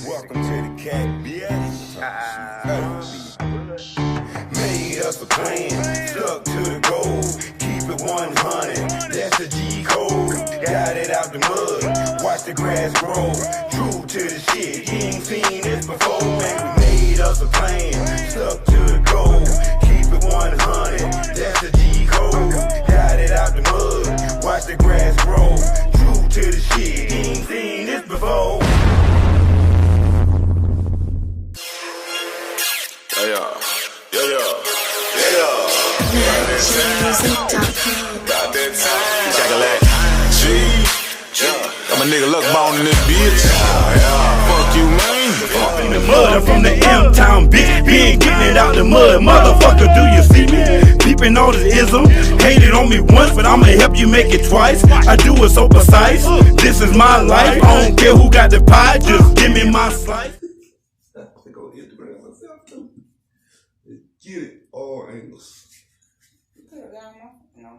Welcome to the cat, bitch. Made us a plan, stuck to the goal. Keep it 100, that's the G code. Got it out the mud, watch the grass grow. True to the shit, you ain't seen this before. Man, we made us a plan, stuck to the goal. Keep it 100, that's the G code. Got it out the mud, watch the grass grow. True to the shit, you ain't seen this before. I'm a nigga luck bone in this bitch. Fuck you, man. The mud from the M-Town, bitch. Been getting it out the mud. Motherfucker, do you see me? Peeping all this ism. Hated on me once, but I'ma help you make it twice. I do it so precise. This is my life. I don't care who got the pie, just give me my slice. Get it, all angles. You could have got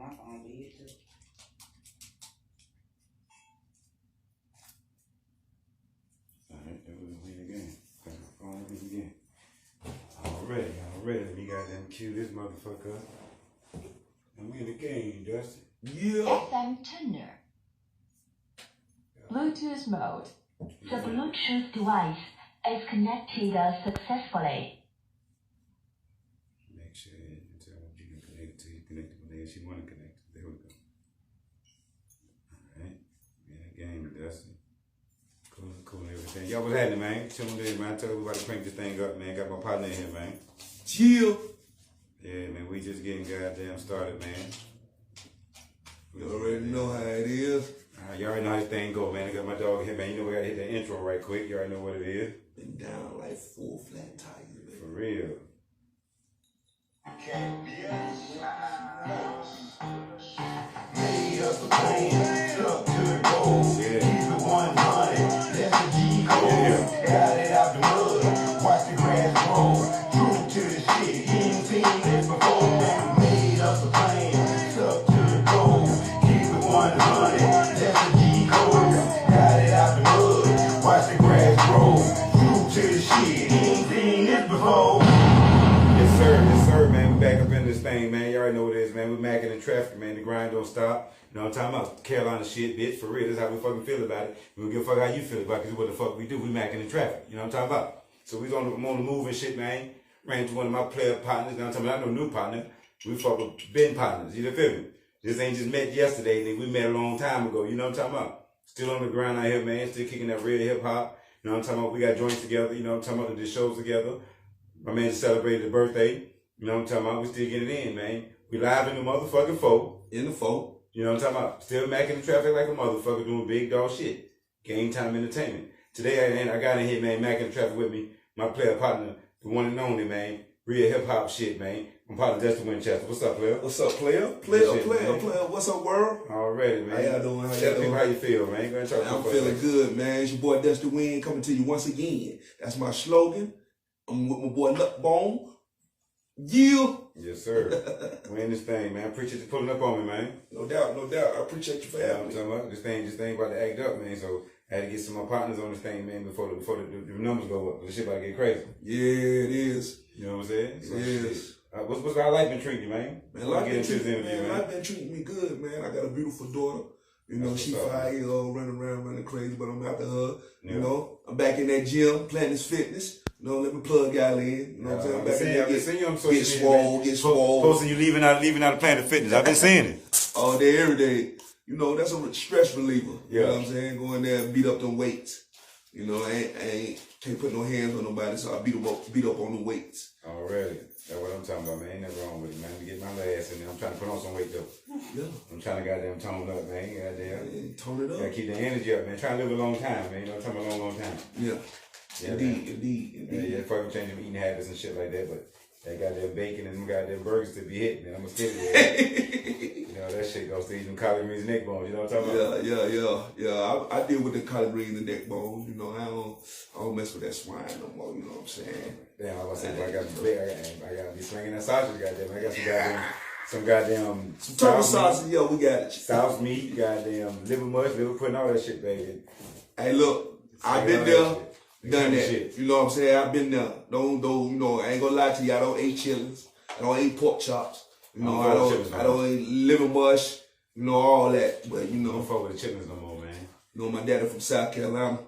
my phone to you too. Alright, that was a win again. Already. Let me goddamn cue this motherfucker up. And we in the game, Dusty. Yeah. FM tuner. Bluetooth mode. The Bluetooth device is connected successfully. Make sure you tell what you can connect to. You connect to whatever she want to connect to. There we go. Alright. We in the game, Dusty. Cool and everything. Y'all, what's happening, man? Tuned in, man. I told everybody to crank this thing up, man. Got my partner in here, man. Chill. Yeah, man. We just getting goddamn started, man. You already know how it is. You already know how this thing go, man. I got my dog here, man. You know we gotta hit the intro right quick. You already know what it is. Been down like 4 flat tires, man. For real. Made us a plan, stuck to the goal. Keep it 100, that's the G code. Got it out the mud, watch the grass grow. True to the shit, you ain't seen this before. Man, we made us a plan, stuck to the goal. Keep it 100, that's the G code. Got it out the mud, watch the grass grow. True to the shit, you ain't seen this before. Yes, sir, man. We back up in this thing, man. You already know what it is, man. We Mackin-N-Traffic, man. The grind don't stop. You know what I'm talking about? Carolina shit, bitch. For real. This is how we fucking feel about it. We don't give a fuck how you feel about it, because what the fuck we do. We Mackin-N-Traffic. You know what I'm talking about? So we on the move and shit, man. Ran to one of my player partners. You know what I'm talking about? Not no new partner. We fuck with been partners. You feel me? This ain't just met yesterday, nigga. We met a long time ago. You know what I'm talking about? Still on the grind out here, man. Still kicking that real hip hop. You know what I'm talking about? We got joints together. You know what I'm talking about? Did shows together. My man just celebrated his birthday. You know what I'm talking about? We still getting it in, man. We live in the motherfucking folk. In the folk. You know what I'm talking about? Still Mackin-N-Traffic like a motherfucker doing big dog shit. Game time entertainment. Today I got in here, man, Mackin-N-Traffic with me. My player partner, the one and only, man. Real hip hop shit, man. I'm partner Dusty Winchester. What's up, player? What's up, player? Player. What's up, world? Already, man. How y'all doing? Tell people how you feel, man. Go ahead and talk I'm feeling good, man. It's your boy Dusty Win coming to you once again. That's my slogan. I'm with my boy Luckbone. Yeah. Yes, sir. We in this thing, man. Appreciate you pulling up on me, man. No doubt. I appreciate you for having me. talking about? This thing about to act up, man. So I had to get some more partners on this thing, man, before the numbers go up. The shit about to get crazy. Yeah, it is. You know what I'm saying? So, it is. What's how life been treating you, man? Life been treating me good, man. I got a beautiful daughter. You know, she 5 years old, running crazy, but I'm after her. Yeah. You know, I'm back in that gym, Planet Fitness. You know, let me plug y'all in. You know what I'm saying? I've been seeing you on social media, get swole. Posting you leaving out Planet Fitness. I've been seeing it. All day, every day. You know, that's a stress reliever. Yeah. You know what I'm saying? Go in there and beat up them weights. You know, I can't put no hands on nobody, so I beat up on the weights. Already. That's what I'm talking about, man. Ain't nothing wrong with it, man. Let me get my ass in there. I'm trying to put on some weight, though. Yeah. I'm trying to goddamn tone up, man. Goddamn. Tone it up. Gotta keep the energy up, man. Trying to live a long time, man. You know what I'm talking about? A long time. Yeah. Yeah, Indeed. Yeah, probably changing eating habits and shit like that, but that goddamn bacon and them goddamn burgers to be hitting, and I'm gonna still you know, that shit goes to eat them collard greens and neck bones, you know what I'm talking about? Yeah. I deal with the collard greens and neck bones, you know, I don't mess with that swine no more, you know what I'm saying? Damn, I was saying, I gotta be slinging that sausage, goddamn. I got some goddamn turtle sausage, yo, we got it. Sauce meat, goddamn liver mush, liver pudding, all that shit, baby. Hey, look, I've been there. Done that. Shit. You know what I'm saying? I've been there. Don't, you know, I ain't gonna lie to you. I don't eat chillings. I don't eat pork chops. You know, I don't eat liver mush. You know, all that. But, you know. Don't fuck with the chitlins no more, man. You know, my daddy from South Carolina.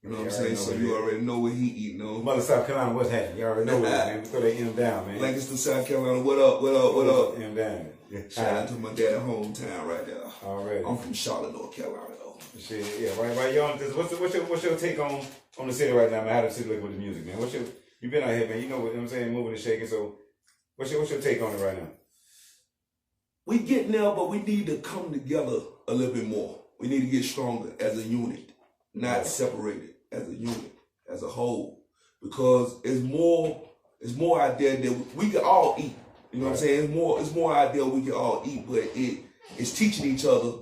You know what I'm saying? So you already know what he eat, you know. Mother South Carolina, what's happening? You already know what it is, man. Before they end down, man. Lancaster, South Carolina. What up? What up? What up? End down. Shout out to my daddy hometown right there. Already. I'm from Charlotte, North Carolina, though. Shit, yeah, right, y'all. What's your take on the city right now, man? How the city look with the music, man? You been out here, man? You know what I'm saying, moving and shaking. So, what's your take on it right now? We getting there, but we need to come together a little bit more. We need to get stronger as a unit, not separated as a unit, as a whole, because it's more out there that we can all eat. You know what I'm saying? It's more out there we can all eat, but it's teaching each other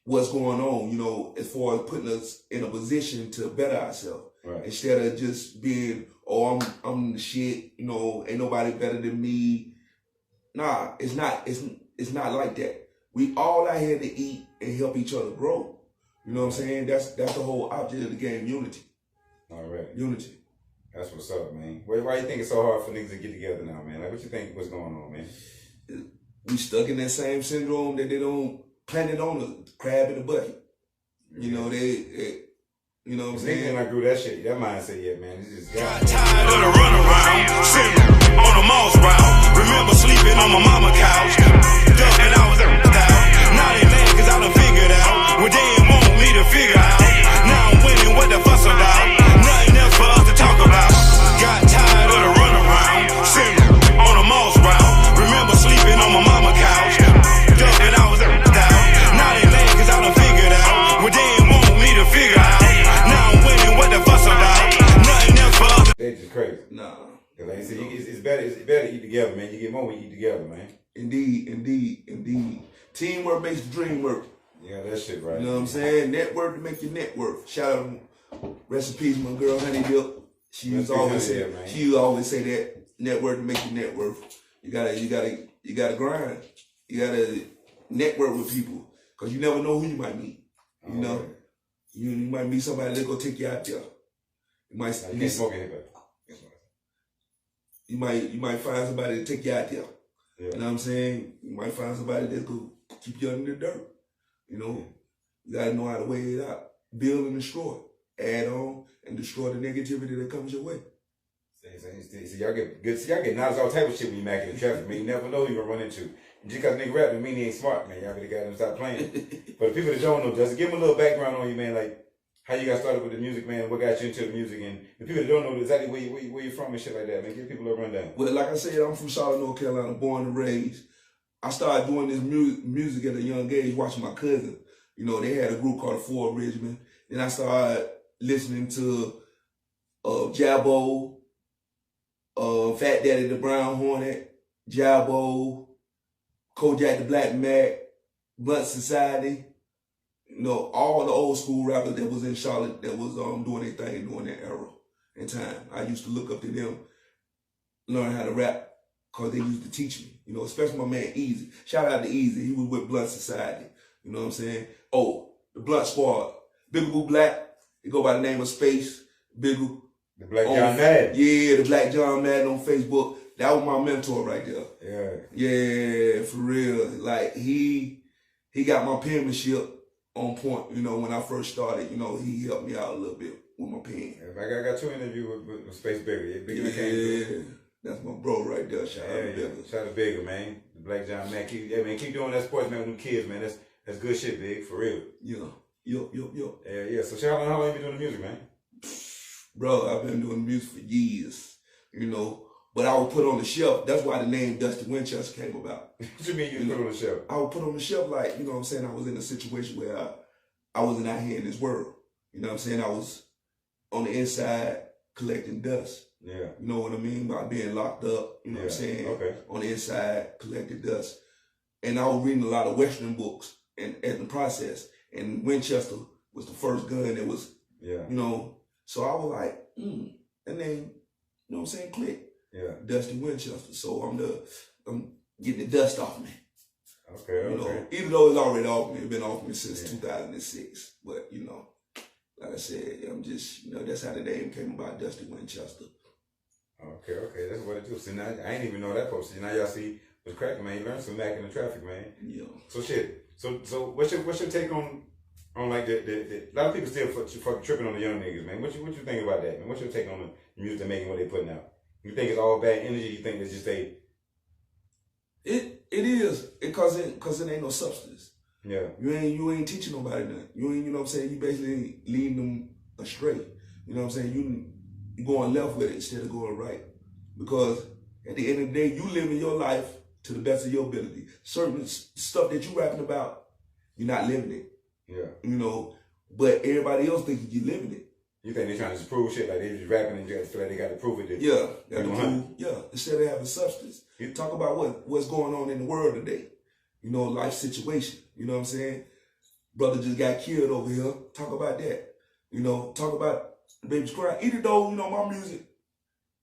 what's going on, you know, as far as putting us in a position to better ourselves. Right. Instead of just being, oh, I'm the shit, you know, ain't nobody better than me. Nah, it's not like that. We all out here to eat and help each other grow. You know what I'm saying? That's the whole object of the game, unity. All right. Unity. That's what's up, man. Why you think it's so hard for niggas to get together now, man? Like, what you think what's going on, man? We stuck in that same syndrome that they don't plant it on the crab in the bucket. You know, they you know what I'm saying? I grew that shit, that mindset yet, man. It's just Got tired of the runaround, sitting on a moss route. Remember sleeping on my mama couch, ducking I was out. Now they mad cause I done figured out what they didn't want me to figure out. Now I'm winning, what the fuss about? Nothing else for us to talk about. Got tired of the runaround, sitting on a moss route. Remember sleeping on my mama couch, ducking I was out. Now they mad cause I done figured out what they didn't want me to figure out. Now I'm winning, what the fuss about? Nothing else for us. they just crazy. Nah. Like I said, it's better to eat together, man. You get more when you eat together, man. Indeed. Teamwork makes the dream work. Yeah, that shit right. You know what I'm saying? Network to make your net worth. Shout out, rest in peace, my girl Honey Dip. She used to always say that network to make your net worth. You gotta grind. You gotta network with people, cause you never know who you might meet. You know, you might meet somebody that gonna take you out there. You might you can't smoke it, but you might find somebody to take you out there. yeah. You know what I'm saying? You might find somebody that could keep you under the dirt. You know, you gotta know how to weigh it out. Build and destroy. Add on and destroy the negativity that comes your way. See, y'all get good. See, y'all get knowledge all type of shit when you Mackin-N-Traffic, man. You never know who you're gonna run into. Just cause nigga rap don't mean he ain't smart, man. Y'all better gotta stop playing. But the people that don't know, just give them a little background on you, man. Like how you got started with the music, man. What got you into the music, and the people that don't know exactly where you're from and shit like that, man. Give people a rundown. Well, like I said, I'm from Charlotte, North Carolina, born and raised. I started doing this music at a young age, watching my cousin. You know, they had a group called the Ford Regiment. Then I started listening to Jabbo, Fat Daddy the Brown Hornet, Jabbo, Kojak the Black Mac, Blunt Society. You know, all the old school rappers that was in Charlotte that was doing their thing during that era and time. I used to look up to them, learn how to rap, because they used to teach me. You know, especially my man Easy. Shout out to Easy. He was with Blunt Society. You know what I'm saying? Oh, the Blunt Squad. Bigaboo Black. He go by the name of Space. Bigaboo. The Black John Madden. Yeah, the Black John Madden on Facebook. That was my mentor right there. Yeah, for real. Like, he got my penmanship on point. You know, when I first started, you know, he helped me out a little bit with my pen. Yeah, I got 2 interviews with Space Bigger. Yeah, that's my bro right there. Shout out to Bigger. Shout out to Bigger, man. The Black John Mac. Keep doing that sports, man, with them kids, man. That's good shit, Big, for real. Yeah. Yo. Yeah. So shout out, how long you been doing the music, man? Bro, I've been doing music for years, you know, but I was put on the shelf. That's why the name Dusty Winchester came about. What you mean you put on the shelf? I was put on the shelf like, you know what I'm saying, I was in a situation where I wasn't out here in this world. You know what I'm saying? I was on the inside collecting dust. Yeah. You know what I mean? By being locked up, you know what I'm saying? Okay. On the inside, collecting dust. And I was reading a lot of Western books and in the process. And Winchester was the first gun that was, you know, so I was like, that name, you know what I'm saying, click. Yeah. Dusty Winchester. So I'm getting the dust off me. Okay. You know, even though it's already off me, it's been off me since 2006. But, you know, like I said, I'm just, that's how the name came about, Dusty Winchester. Okay, that's what it do. See, now I ain't even know that post. Now y'all see what's cracking, man. You learn some Mackin-N-Traffic, man. Yeah. So shit. So what's your take on like the a lot of people still fucking tripping on the young niggas, man. What you think about that, man? What's your take on the music they're making, what they putting out? You think it's all bad energy? You think it's just It is because it ain't no substance. Yeah. You ain't teaching nobody nothing. You ain't, you know what I'm saying? You basically leading them astray. You know what I'm saying? You going left with it instead of going right. Because at the end of the day, you living your life to the best of your ability. Certain stuff that you rapping about, you're not living it. Yeah. But everybody else thinking you living it. You think they trying to just prove shit, like they just rapping and just feel like they got to prove it. Yeah, got to prove. Yeah, instead of having substance. You talk about what's going on in the world today. Life situation. You know what I'm saying? Brother just got killed over here. Talk about that. Talk about the baby's crying. Even though, my music,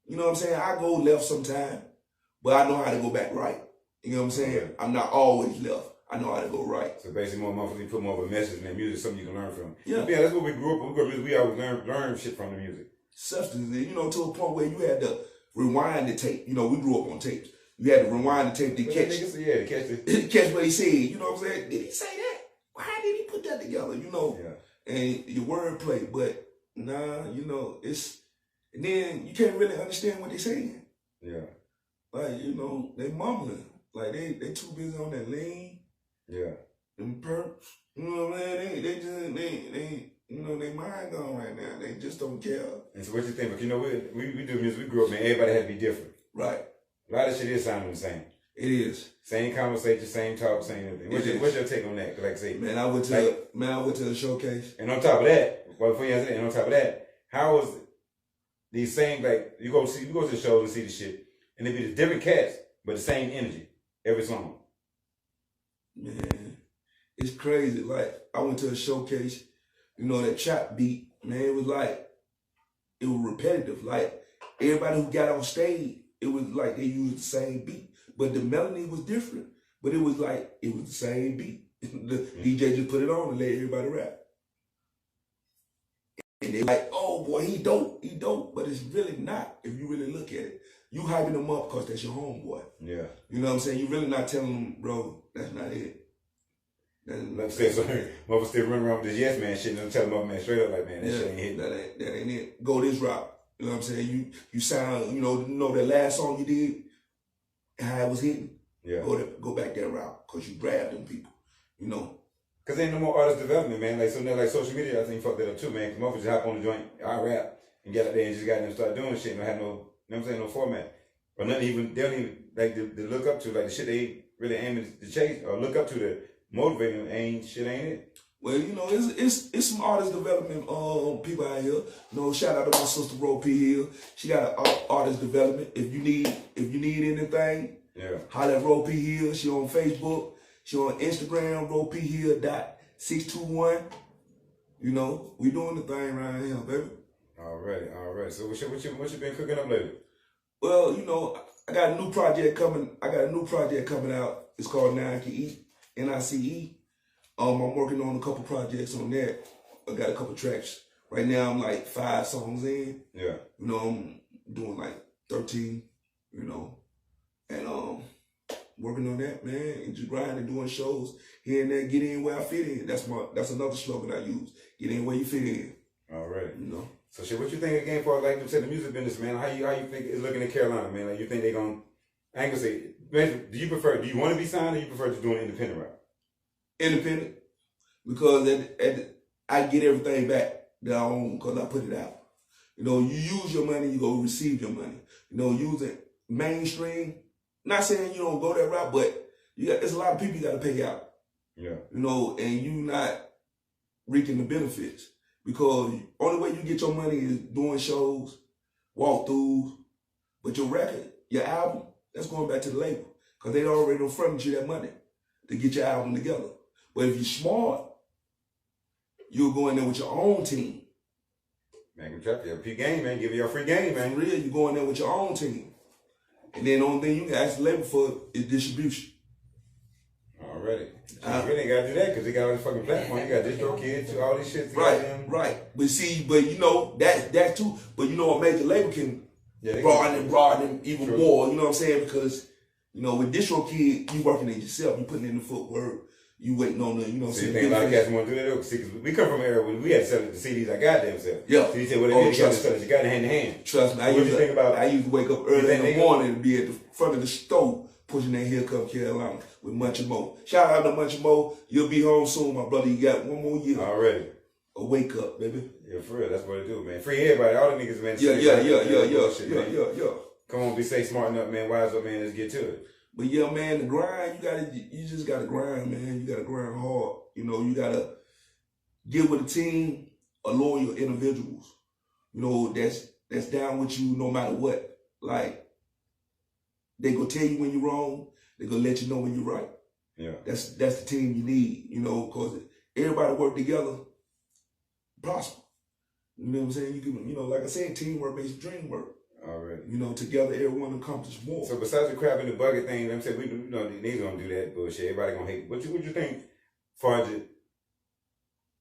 you know what I'm saying? I go left sometime, but I know how to go back right. You know what I'm saying? Okay. I'm not always left. I know how to go right. So basically, more motherfuckers put more of a message in their music, something you can learn from. Yeah, that's what we grew up with. We always learn shit from the music. Substance, to a point where you had to rewind the tape. We grew up on tapes. You had to rewind the tape to catch. To catch it. Catch what he said. You know what I'm saying? Did he say that? Why did he put that together? Yeah. And your wordplay, but nah, it's, and then you can't really understand what they're saying. Yeah. Like, they mumbling. Like they too busy on that lean. Yeah. Them perps. You know what I'm saying? They just, they mind gone right now. They just don't care. And so what you think? But we do music. We grew up, man. Everybody had to be different. Right. A lot of shit is sounding the same. It is. Same conversation, same talk, same everything. What's your take on that? Like I say, man, I went to a showcase. And on top of that, before you answer that, and on top of that, how was these same, like, you go to the shows and see the shit, and it be the different cats, but the same energy every song. Man, it's crazy. Like, I went to a showcase, that trap beat, man, it was repetitive. Like, everybody who got on stage, it was like they used the same beat, but the melody was different. But it was the same beat. The DJ just put it on and let everybody rap. And they're like, oh boy, he dope, but it's really not if you really look at it. You hyping them up because that's your homeboy. Yeah. You know what I'm saying? You really not telling them, bro, that's not it. Like I said, so motherfuckers still running around with this yes man shit and tell them, man, straight up like, man, that shit ain't hitting. That ain't it. Go this route. You know what I'm saying? You sound, that last song you did, how it was hitting. Yeah. Go back that route because you grabbed them people. Cause ain't no more artist development, man. Like, so now, like, social media, I think fucked that up too, man. Cause motherfuckers just hop on the joint, I rap, and get out there and just got them start doing shit and don't have no, you know what I'm saying, no format. Or nothing even, they don't even, like, to look up to, like, the shit they really aiming to chase, or look up to to motivate them, ain't it. Well, it's some artist development people out here. Shout out to my sister Ro P Hill. She got an artist development. If you need anything, yeah, holla at Ro P Hill. She on Facebook. She on Instagram, RoPHill.621. We doing the thing around here, baby. Alright. So what you been cooking up lately? Well, I got a new project coming out. It's called NICE. I'm working on a couple projects on that. I got a couple tracks. Right now I'm like 5 songs in. Yeah. I'm doing like 13, and working on that, man, and just grinding, doing shows here and there, get in where I fit in. That's another slogan I use. Get in where you fit in. Already. So shit, what you think again for, like you said, the music business, man? How you think it's looking in Carolina, man? Like, you think they gonna, I ain't gonna say, man, do you want to be signed, or you prefer to do an independent route? Independent, because I get everything back that I own because I put it out. You use your money, you go receive your money. Use it mainstream. Not saying you don't go that route, but there's a lot of people you got to pay out. Yeah. And you not reaping the benefits, because only way you get your money is doing shows, walkthroughs. But your record, your album, that's going back to the label, because they already done fronted you that money to get your album together. But if you're smart, you'll go in there with your own team. Mackin-N-Traffic, your P game, man. Give you your free game, man. For real, you go in there with your own team. And then the only thing you can ask the label for is distribution. All Already. You really ain't gotta do that because they got all this fucking platform. You got DistroKid, all this shit. Right. But you know, that too. But you know, a major label can broaden even more. You know what I'm saying? Because, you know, with DistroKid, you working it yourself. You putting in the footwork. You waiting on the, you know what I'm saying? You think a lot of cats want to do that though? See, because we come from an era when we had to sell the CDs our goddamn self. Yeah. So you said, well, they got to sell it. You got it hand in hand. Trust me. I used to wake up early in the morning and be at the front of the stove pushing that Here Come Carolina with Mackin-N-Mo. Shout out to Mackin-N-Mo. You'll be home soon, my brother. You got one more year. Already. A wake up, baby. Yeah, for real. That's what it do, man. Free everybody. All the niggas, man. Yeah. Come on, be safe, smart enough, man. Wise up, man. Let's get to it. But yeah, man, the grind, you just gotta grind, man. You gotta grind hard. You know, you gotta get with a team of loyal individuals. You know, that's down with you no matter what. Like, they gonna tell you when you're wrong. They gonna let you know when you're right. Yeah. That's the team you need, you know, because everybody work together, prosper. You know what I'm saying? You can, you know, like I said, teamwork makes the dream work. Already. You know, together everyone accomplish more. So besides the crab in the bucket thing, I'm saying, you know, these gonna do that bullshit. Everybody gonna hate. What you think, far as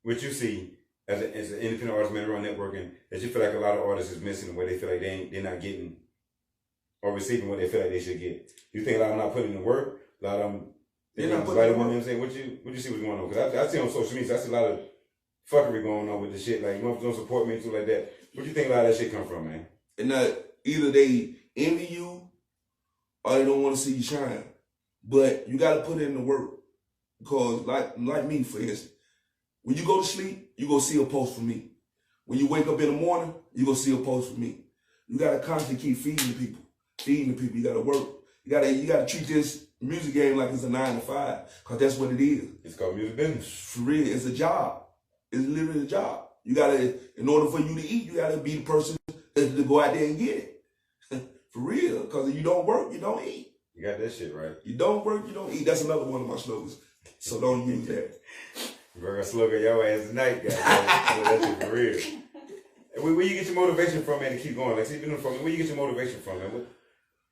what you see as an independent artist man around networking, that you feel like a lot of artists is missing where they feel like they're not getting or receiving what they feel like they should get. You think a lot of them not putting in the work? A lot of them they're not putting in the work. You know what I'm saying? What you see what's going on? Because I see on social media, I see a lot of fuckery going on with the shit. Like, you don't support me and stuff like that. Where do you think a lot of that shit come from, man? And either they envy you or they don't want to see you shine. But you got to put in the work. Because like me, for instance, when you go to sleep, you go see a post from me. When you wake up in the morning, you go see a post from me. You got to constantly keep feeding the people. You got to work. You got to treat this music game like it's a 9 to 5. Because that's what it is. It's called music business. For real, it's a job. It's literally a job. You got to, in order for you to eat, you got to be the person to go out there and get it. For real. Because if you don't work, you don't eat. You got that shit right. You don't work, you don't eat. That's another one of my slogans. So don't use that. We're gonna slogan your ass tonight, guys. That's shit for real. Where you get your motivation from, man, to keep going? Like, see, where you get your motivation from, man?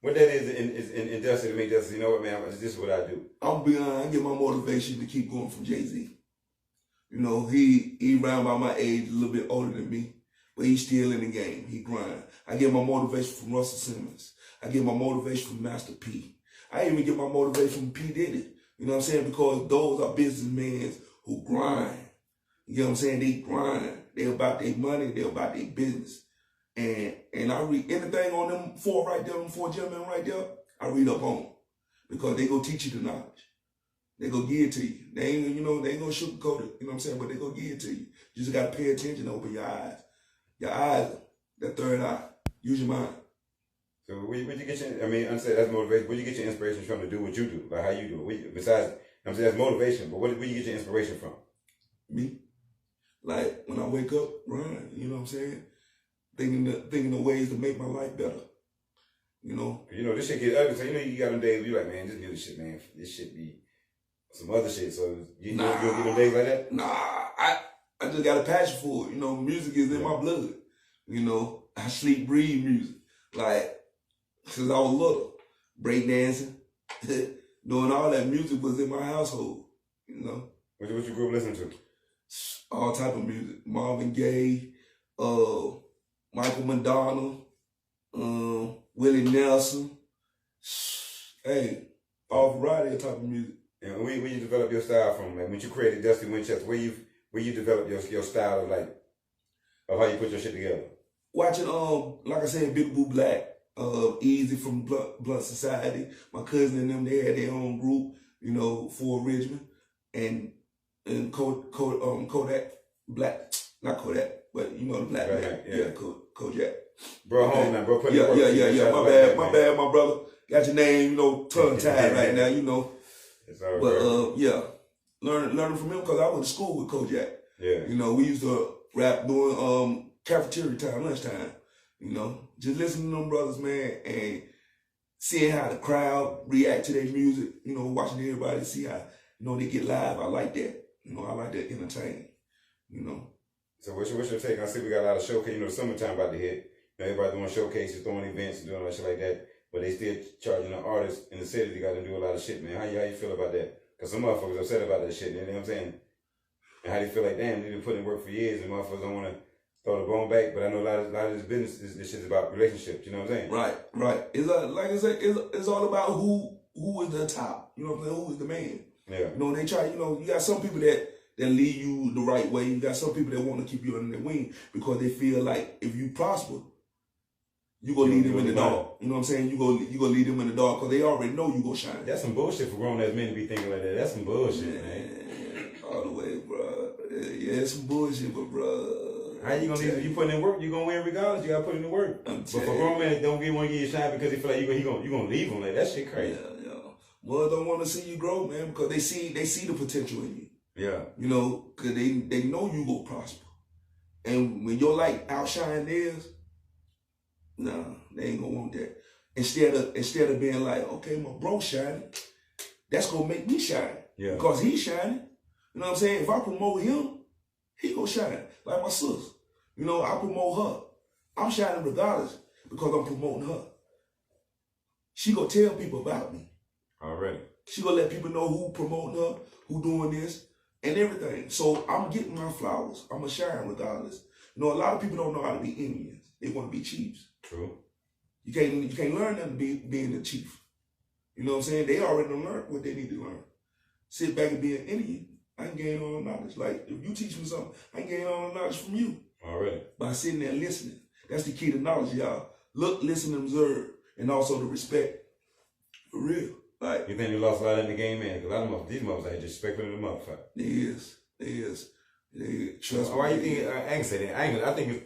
What that is in industry to make justice, you know what, man, this is what I do. I'm being honest, I get my motivation to keep going from Jay-Z. You know, he around by my age, a little bit older than me, but he's still in the game. He grind. I get my motivation from Russell Simmons. I get my motivation from Master P. I even get my motivation from P. Diddy. You know what I'm saying? Because those are businessmen who grind. You know what I'm saying? They grind. They about their money. They about their business. And I read anything on them four right there, them four gentlemen right there, I read up on them. Because they go teach you the knowledge. They go give it to you. They ain't, you know, they ain't gonna sugarcoat it. You know what I'm saying? But they go give it to you. You just gotta pay attention, open your eyes. Your eyes, that third eye. Use your mind. So where you get your, I mean, I'm saying that's motivation. Where you get your inspiration from to do what you do? Like how you do it? Besides, I'm saying that's motivation, but where you get your inspiration from? Me. Like when I wake up, run, you know what I'm saying? Thinking of ways to make my life better. You know? You know, this shit get ugly. So you know you got them days where you like, man, this new shit, man. This shit be some other shit. So you get them days like that? Nah, I just got a passion for it. You know, music is in my blood. You know, I sleep, breathe music. Like, since I was little, breakdancing, doing all that music was in my household, you know. What you grew up listening to? All type of music. Marvin Gaye, Michael Madonna, Willie Nelson. Hey, all variety of type of music. And where you develop your style from? Like when you created Dusty Winchester, where you develop your style of how you put your shit together? Watching, like I said, Big Boo Black, Easy from Blunt Society. My cousin and them, they had their own group, you know, for Richmond. And Kodak Black, not Kodak, but you know the black man. Yeah, Kodak. Bro, home now, bro. Put yeah. My bad, my brother. Got your name, you know, tongue tied right now, you know. It's all right. But yeah, learning from him because I went to school with Kodak. Yeah. You know, we used to rap during cafeteria time, lunchtime. You know, just listening to them brothers, man, and seeing how the crowd react to their music. You know, watching everybody see how, you know, they get live. I like that. You know, I like that entertaining. You know. So what's your take? I see we got a lot of showcase. You know, summertime about to hit. You know, everybody doing showcases, throwing events, and doing all that shit like that. But they still charging the artists in the city. They got to do a lot of shit, man. How you feel about that? Cause some motherfuckers upset about that shit, you know what I'm saying? And how they feel like, damn, they've been putting in work for years and motherfuckers don't want to throw the bone back. But I know a lot of this business, this shit is about relationships, you know what I'm saying? Right. It's like I said, it's all about who is the top. You know what I'm saying? Who is the man? Yeah. You know, they try, you got some people that lead you the right way. You got some people that want to keep you under their wing because they feel like if you prosper, you gonna lead them in the dark. You know what I'm saying? You go lead them in the dark because they already know you gonna shine. That's some bullshit for grown ass men to be thinking like that. That's some bullshit, man. All the way, bro. Yeah, it's some bullshit, but bro. How you gonna leave? You putting in work, you gonna win regardless. You gotta put in the work. But for grown men, don't want to give you a shine because they feel like you gonna leave them. Like that shit crazy. Yeah. Well, don't want to see you grow, man, because they see the potential in you. Yeah. You know, because they know you go prosper. And when your light outshine theirs, nah, they ain't gonna want that. Instead of being like, okay, my bro shining, that's gonna make me shine. Yeah. Because he's shining. You know what I'm saying? If I promote him, he gonna shine. Like my sis. You know, I promote her. I'm shining regardless because I'm promoting her. She gonna tell people about me. Already. She gonna let people know who promoting her, who doing this, and everything. So I'm getting my flowers. I'm gonna shine regardless. You know, a lot of people don't know how to be Indians. They want to be chiefs. True. You can't learn them being a chief. You know what I'm saying? They already done learned what they need to learn. Sit back and be an Indian. I can gain all the knowledge. Like, if you teach me something, I can gain all the knowledge from you. Already. By sitting there listening. That's the key to knowledge, y'all. Look, listen, observe, and also the respect. For real. Like, you think they lost a lot in the game, man? Because a lot of these motherfuckers ain't disrespectful to the motherfucker. They is. They trust me. Why you think, I ain't say that. I think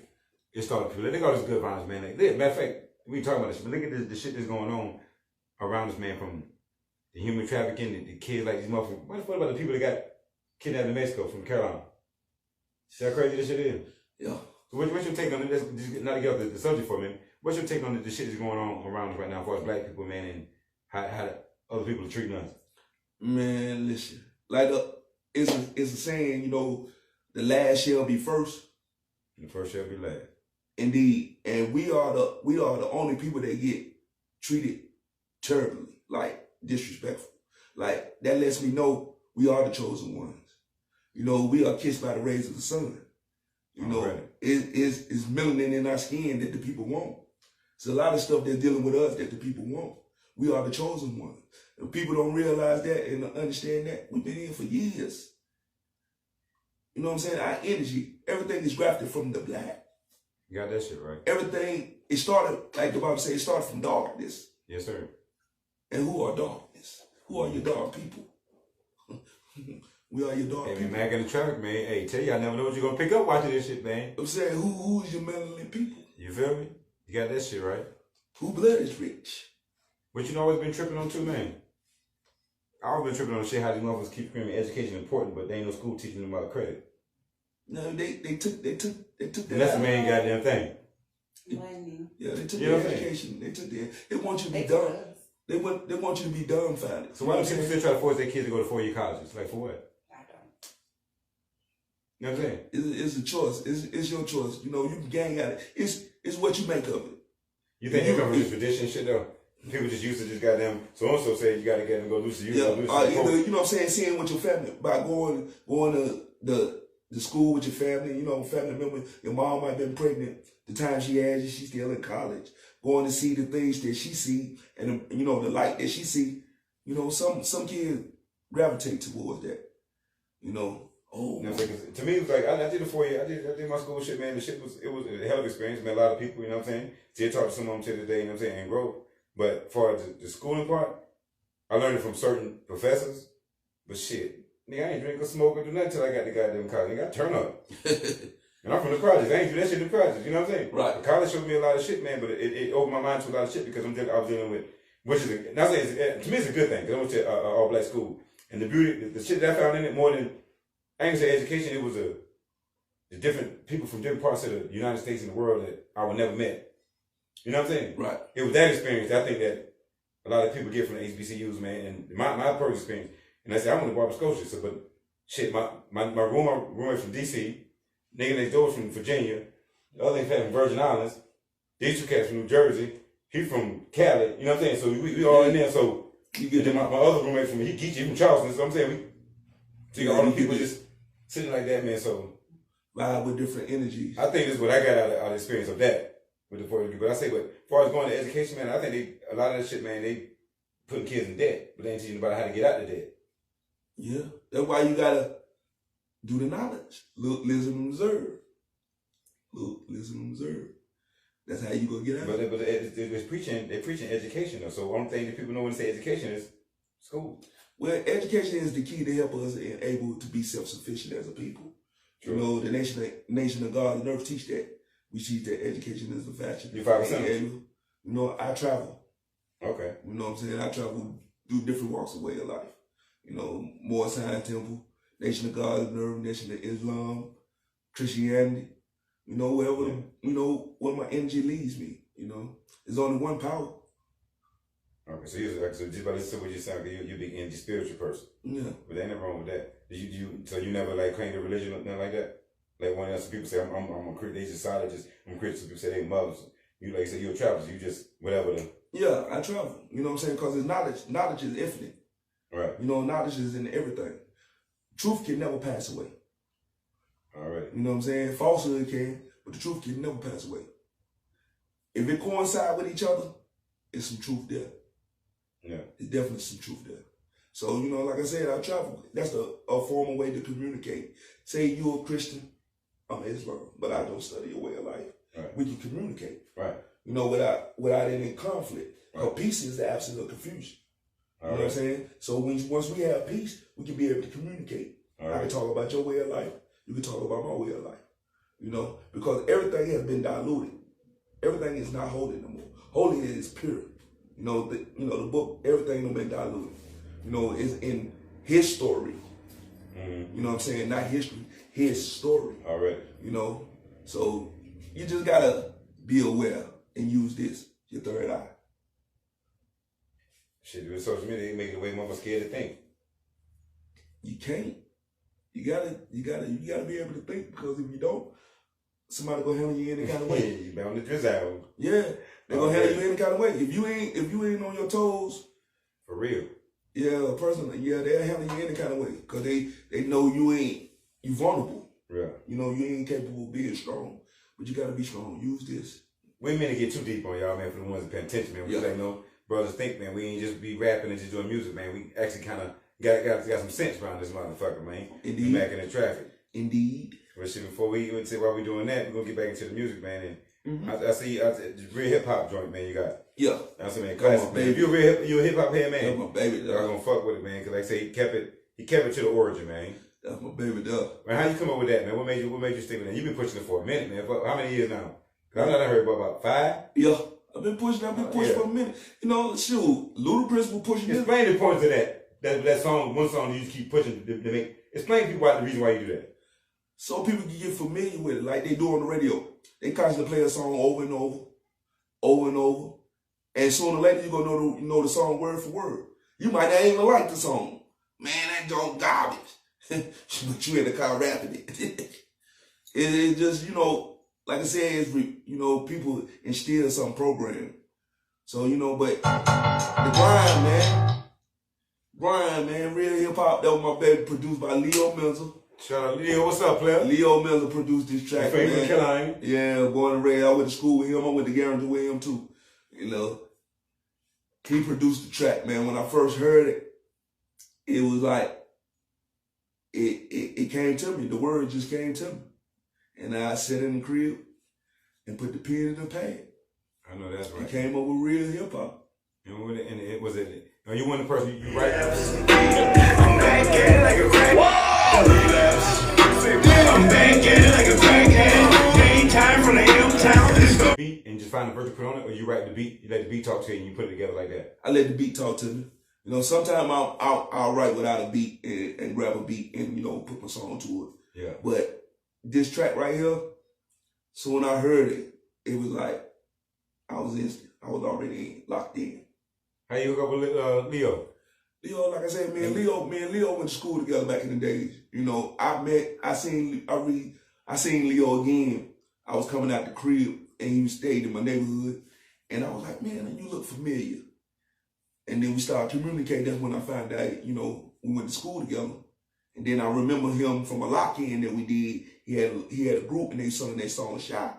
it started people. They got this good vibes, man. Matter of fact, we talking about this, but look at the shit that's going on around us, man, from the human trafficking, the kids like these motherfuckers. What about the people that got kidnapped in Mexico from Carolina? See how crazy this shit is? Yeah. So what's your take on it? Just not to get off the subject for a minute. What's your take on the shit that's going on around us right now as far as black people, man, and how other people are treating us? Man, listen. Like, it's a saying, you know, the last shall be first. And the first shall be last. Indeed. And we are the only people that get treated terribly, like disrespectful. Like, that lets me know we are the chosen ones. You know, we are kissed by the rays of the sun. You know, it's melanin in our skin that the people want. It's a lot of stuff that's dealing with us that the people want. We are the chosen ones. If people don't realize that and understand that, we've been in for years. You know what I'm saying? Our energy, everything is grafted from the black. You got that shit right. Everything, it started, like the Bible says, it started from darkness. Yes, sir. And who are darkness? Who are your dark people? We are your dark people. people. Hey, Mackin-N-Traffic, man. Hey, tell you, I never know what you're going to pick up watching this shit, man. I'm saying, who is your melanin people? You feel me? You got that shit right. Who blood is rich? What you know always been tripping on too, man? I always been tripping on the shit how these motherfuckers keep screaming education important, but they ain't no school teaching them about credit. No, they took that. And that's the main goddamn thing. Money. Yeah, they took you the education. They took the. They want you to be dumb. They want you to be dumbfounded. So why do people still try to force their kids to go to 4-year colleges? Like, for what? I don't. You know what I'm saying? It's a choice. It's your choice. You know, you can gang at it. It's what you make of it. You think you come from this tradition shit though? People just used to just goddamn so say you gotta get them go lose to you. Yeah, either, you know what I'm saying, seeing with your family by going to the school with your family. You know, family member. Your mom might have been pregnant. The time she has you, she's still in college. Going to see the things that she see and you know the light that she see. You know, some kids gravitate towards that. You know. Oh, you know what I'm saying? To me, it was like I did the 4 year. I did my school shit, man. The shit was a hell of an experience. Met a lot of people. You know what I'm saying? Still talk to some of them to this day. You know what I'm saying? And grow. But as far as the schooling part, I learned it from certain professors. But shit, nigga, I ain't drink or smoke or do nothing until I got to goddamn college. Nigga, I turn up. And I'm from the projects. I ain't do that shit in the projects. You know what I'm saying? Right. But college showed me a lot of shit, man. But it opened my mind to a lot of shit because I was dealing with, which is to me it's a good thing because I went to all black school and the beauty, the shit that I found in it more than I ain't gonna say education. It was the different people from different parts of the United States and the world that I would never met. You know what I'm saying? Right. It was that experience I think that a lot of people get from the HBCUs, man. And my personal experience. And I said I went to Barber Scotia, so but shit, my roommate from DC, nigga next door from Virginia, the other nigga from Virgin Islands, these two cats from New Jersey, he from Cali. You know what I'm saying? So we all in there. So You get and then my other roommate from he from Charleston, so I'm saying so you got all them people just sitting like that, man. So vibe with different energies. I think this is what I got out of the experience of that with the 40 people. But I say, but as far as going to education, man, I think a lot of that shit, man, they putting kids in debt, but they ain't teaching about how to get out of debt. Yeah, that's why you gotta do the knowledge. Look, listen, and observe. Look, listen, and observe. That's how you gonna get out. But they're preaching education though. So one thing that people know when they say education is school. Well, education is the key to help us and able to be self-sufficient as a people. True. You know, the nation of God and earth teach that. We teach that education is the fashion. You 5%. You know, I travel. Okay. You know what I'm saying? I travel through different walks of way of life. You know, Moore Science Temple, Nation of God and earth, Nation of Islam, Christianity. You know, wherever where my energy leads me. You know, there's only one power. Okay, so just by listening to what you're saying, you're big energy spiritual person. Yeah. But there ain't nothing wrong with that. So you never like claimed a religion or nothing like that? Like one of some people say, I'm a Christian, they just silent, I'm Christian, people say they Muslims. You like you say you're a traveler, you just whatever the. Yeah, I travel. You know what I'm saying? Because it's knowledge is infinite. Right. You know, knowledge is in everything. Truth can never pass away. All right. You know what I'm saying? Falsehood can, but the truth can never pass away. If it coincides with each other, it's some truth there. Yeah. There's definitely some truth there. So, you know, like I said, I travel. That's a formal way to communicate. Say you're a Christian, I'm Islam, but I don't study your way of life. Right. We can communicate. Right. You know, without any conflict. Right. But peace is the absence of confusion. All you know what I'm saying? So once we have peace, we can be able to communicate. All I can talk about your way of life. You can talk about my way of life. You know, because everything has been diluted. Everything is not holy no more. Holy is pure. You know, the book, everything don't been diluted. You know, it's in his story. Mm-hmm. You know what I'm saying? Not history, his story. All right. You know, so you just gotta be aware and use this, your third eye. Shit, with social media, they make it way more scared to think. You can't. You gotta be able to think, because if you don't, somebody gonna handle you any kind of way. You bound to drizzle. Yeah, they're gonna handle you any kind of way. If you ain't on your toes, for real. Yeah, personally, yeah, they'll handle you any kind of way, because they know you vulnerable. Yeah. You know, you ain't capable of being strong, but you gotta be strong. Use this. We ain't meant to get too deep on y'all, man, for the ones that pay attention, man. We just like, no, brothers think, man, we ain't just be rapping and just doing music, man. We actually kind of got some sense around this motherfucker, man. Indeed. Mackin-N-Traffic. Indeed. But shit, before we even say why we doing that, we're gonna get back into the music, man. And Mm-hmm. I see real hip hop joint, man. You got. Yeah. That's a man, classic, man. If you a hip hop head, man, that's my baby. Y'all gonna fuck with it, man. Cause like I say, he kept it to the origin, man. That's my baby, dog. Man, how you come up with that, man? What made you stick with that? You've been pushing it for a minute, man. How many years now? Cause I know I heard about 5. Yeah. I've been pushing for a minute. You know, shoot, Ludacris was pushing this. Explain the point to that song, one song you just keep pushing to make. Explain to people the reason why you do that. So people can get familiar with it, like they do on the radio. They constantly play a song over and over. And sooner or later, you're going to know the song word for word. You might not even like the song. Man, that dog garbage. But you in the car rapping it. It's just, you know, like I said, it's, you know, people instill some program. So, you know, but the grind, man, real hip hop. That was my baby, produced by Leo Mills. Shout out Leo, what's up, player? Leo Miller produced this track, man. Yeah, born and raised. I went to school with him. I went to Guaranteed with him too. You know, he produced the track, man. When I first heard it, it was like it came to me. The word just came to me, and I sat in the crib and put the pen in the pad. I know that's right. It came up with real hip hop. And it was it. Are you one of the person you write? I'm back at it like a crack. I'm back at it like a crackhead. Ain't time from the M-Town. Beat and just find a verse to put on it, or you write the beat, you let the beat talk to you, and you put it together like that. I let the beat talk to me. You know, sometimes I'll write without a beat and grab a beat and, you know, put my song to it. Yeah. But this track right here, so when I heard it, it was like I was instant. I was already locked in. How you hook up with Leo? Leo, like I said, me and Leo went to school together back in the days. You know, I seen Leo again. I was coming out the crib and he stayed in my neighborhood, and I was like, man, you look familiar. And then we started communicating. That's when I found out, you know, we went to school together. And then I remember him from a lock-in that we did. He had a group and they sung that song Shy.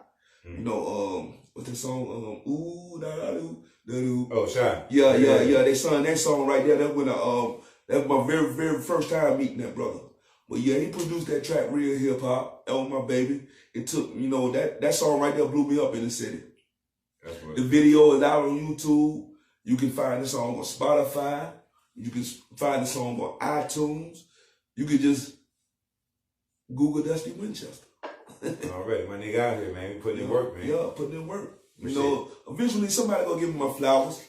You know, what's that song? Ooh, da da do, da do. Oh, Shy. Yeah. They sung that song right there. That when that was my very, very first time meeting that brother. But yeah, he produced that track, Real Hip Hop. That was my baby. It took, you know, that song right there blew me up in the city. The video is out on YouTube. You can find the song on Spotify. You can find the song on iTunes. You can just Google Dusty Winchester. Already, my nigga out here, man. We putting in work, man. Yeah, putting in work. You know, eventually somebody gonna give me my flowers.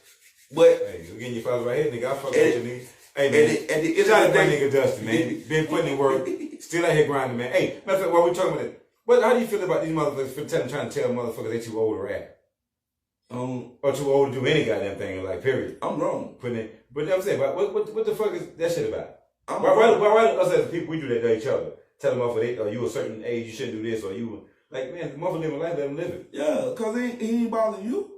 But hey, you getting your flowers right here, nigga. I fuck with you, nigga. Hey, man. At the end Shout out of to the my day, nigga Dusty, man. Been putting in work. Still out here grinding, man. Hey, matter of fact, while we talking about it, how do you feel about these motherfuckers trying to tell motherfuckers they too old to rap? Or too old to do any goddamn thing, like, period. I'm wrong. But I'm saying, what the fuck is that shit about? Why us as people, we do that to each other? Tell them off of it, or you a certain age, you shouldn't do this, or you, like, man, the motherfucker live a life, let them live it. Yeah, because he ain't bothering you.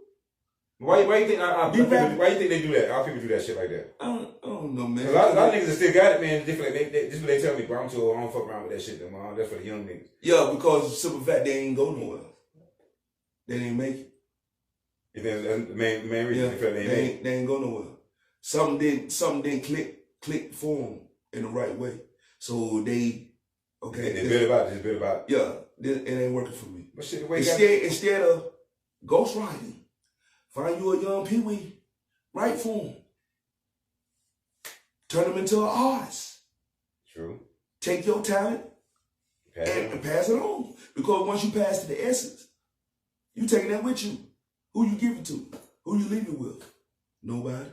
Why you think why you think they do that? Our people do that shit like that? I don't know, man. A lot of niggas that still got it, man. This is what they tell me, bro. I'm too old. I don't fuck around with that shit, man. That's for the young niggas. Yeah, because the simple fact they ain't go nowhere. They didn't make it. That's the main reason they feel they ain't go nowhere. Something didn't click for them in the right way. So they build about. Yeah, it ain't working for me. But shit, Instead of ghostwriting, find you a young pee-wee, write for them. Turn them into an artist. True. Take your talent and pass it on. Because once you pass to the essence, you taking that with you. Who you give it to? Who you leave it with? Nobody.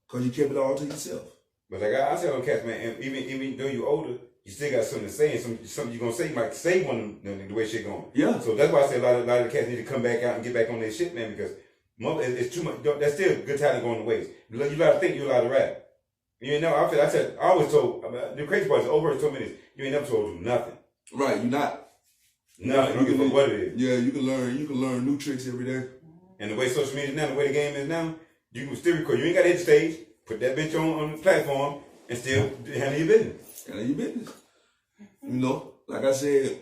Because you kept it all to yourself. But like I tell cats, man, and even though you're older, you still got something to say, and something you're gonna say. You might say one the way shit going. Yeah. So that's why I say a lot of the cats need to come back out and get back on their shit, man, because it's too much. That's still good talent going to waste. You gotta think, you gotta rap. You know, I always told, the crazy part is over 2 minutes. You ain't never told you nothing. Right, you're not. Nothing. You can what it is. Yeah, you can learn new tricks every day. And the way social media is now, the way the game is now, you can still record. You ain't got to hit the stage, put that bitch on the platform, and still handle your business. Handle your business. You know, like I said,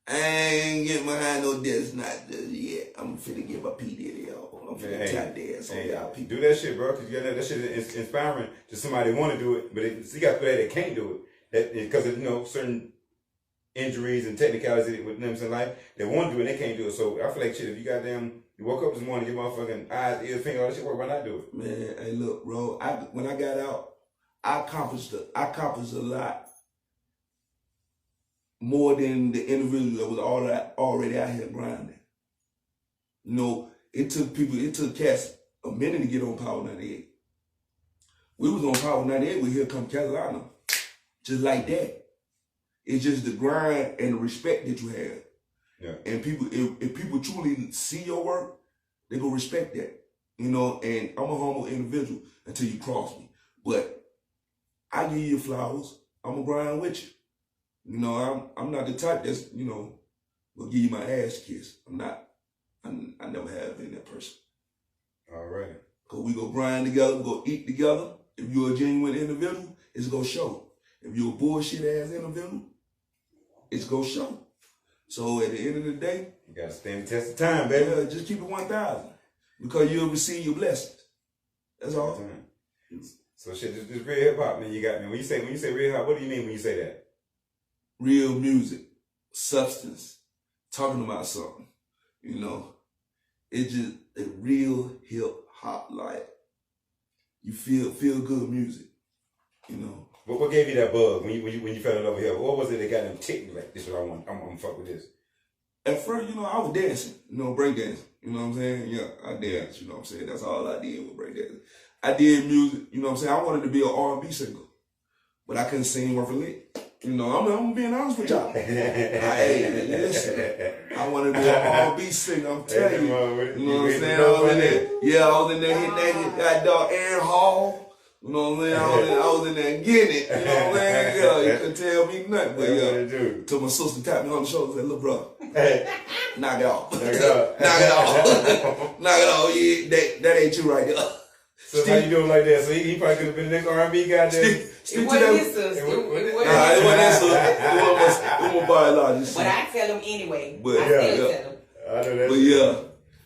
I ain't getting behind no death not just yet. I'm finna give a P Diddy, y'all. I'm finna tap dance on y'all people. Do that shit, bro, because that shit is inspiring to somebody who want to do it, but you got people that can't do it. Because of, you know, certain injuries and technicalities with them in life, they want to do it, they can't do it. So I feel like shit, if you woke up this morning, your motherfucking eyes, ears, finger, all that shit work, why not do it? Man, hey, look, bro. When I got out, I accomplished a lot more than the individual that was already out here grinding. You know, it took cats a minute to get on Power 98. We was on Power 98 with Here Come Carolina, just like that. It's just the grind and the respect that you have. Yeah. And if people truly see your work, they gonna respect that. You know, and I'm a humble individual until you cross me. But I give you your flowers. I'm gonna grind with you. You know, I'm not the type that's, you know, will give you my ass kiss. I'm not. I never have been that person. All right. Cause we go grind together, we go eat together. If you're a genuine individual, it's gonna show. If you're a bullshit ass individual, it's gonna show. So at the end of the day, you gotta stand the test of time, baby. Yeah, just keep it 1,000. Because you'll receive your blessings. That's all. So shit, this real hip hop, man, you got me. When you say real hip hop, what do you mean when you say that? Real music, substance, talking about something. You know, it's just a real hip hop, like you feel good music. You know. What gave you that bug when you fell in love with hip hop? What was it that got them ticking like this? Is what I want. I'm gonna fuck with this. At first, you know, I was dancing. You know, break dancing. You know what I'm saying? Yeah, I danced. You know what I'm saying? That's all I did was break dancing. I did music. You know what I'm saying? I wanted to be an R&B singer, but I couldn't sing worth a lick. You know, I'm being honest with y'all. Hey, listen, I wanted to be an R&B singer. I'm telling you. You know what I'm saying? I was in there hitting that dog Aaron Hall. You know what I'm saying? I was in there getting it. You know what I'm saying? Yeah, you couldn't tell me nothing. But yeah, till my sister tapped me on the shoulder and said, "Look, bro, knock it off. Knock it off. Knock it off. Yeah, that ain't you right there." So how you doing like that? So he probably could have been the next R&B guy there. It wasn't his sister. It wasn't that sister. It was my biologist. But I tell him anyway. But I still tell him. I know that. But yeah,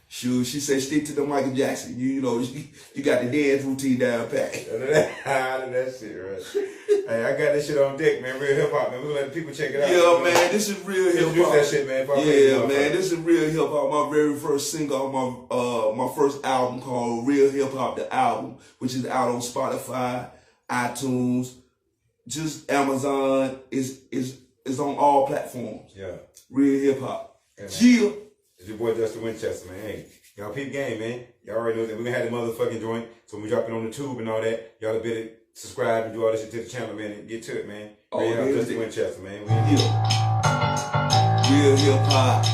she said stick to the Michael Jackson. You know, you got the dance routine down pat. I know that shit, right? Hey, I got this shit on deck, man. Real hip hop, man. We're gonna let the people check it out. Yeah, man, this is real hip hop. Introduce that shit, man. Yeah, man, this is real hip hop. My very first single on my first album called Real Hip Hop, the album, which is out on Spotify, iTunes, just Amazon. Is on all platforms. Yeah. Real hip hop. Yeah. It's your boy Justin Winchester, man. Hey, y'all peep game, man. Y'all already know that we're gonna have the motherfucking joint. So when we drop it on the tube and all that, y'all better subscribe and do all this shit to the channel, man, and get to it, man. Oh, yeah, yeah, Justin Winchester, man. Real hip hop.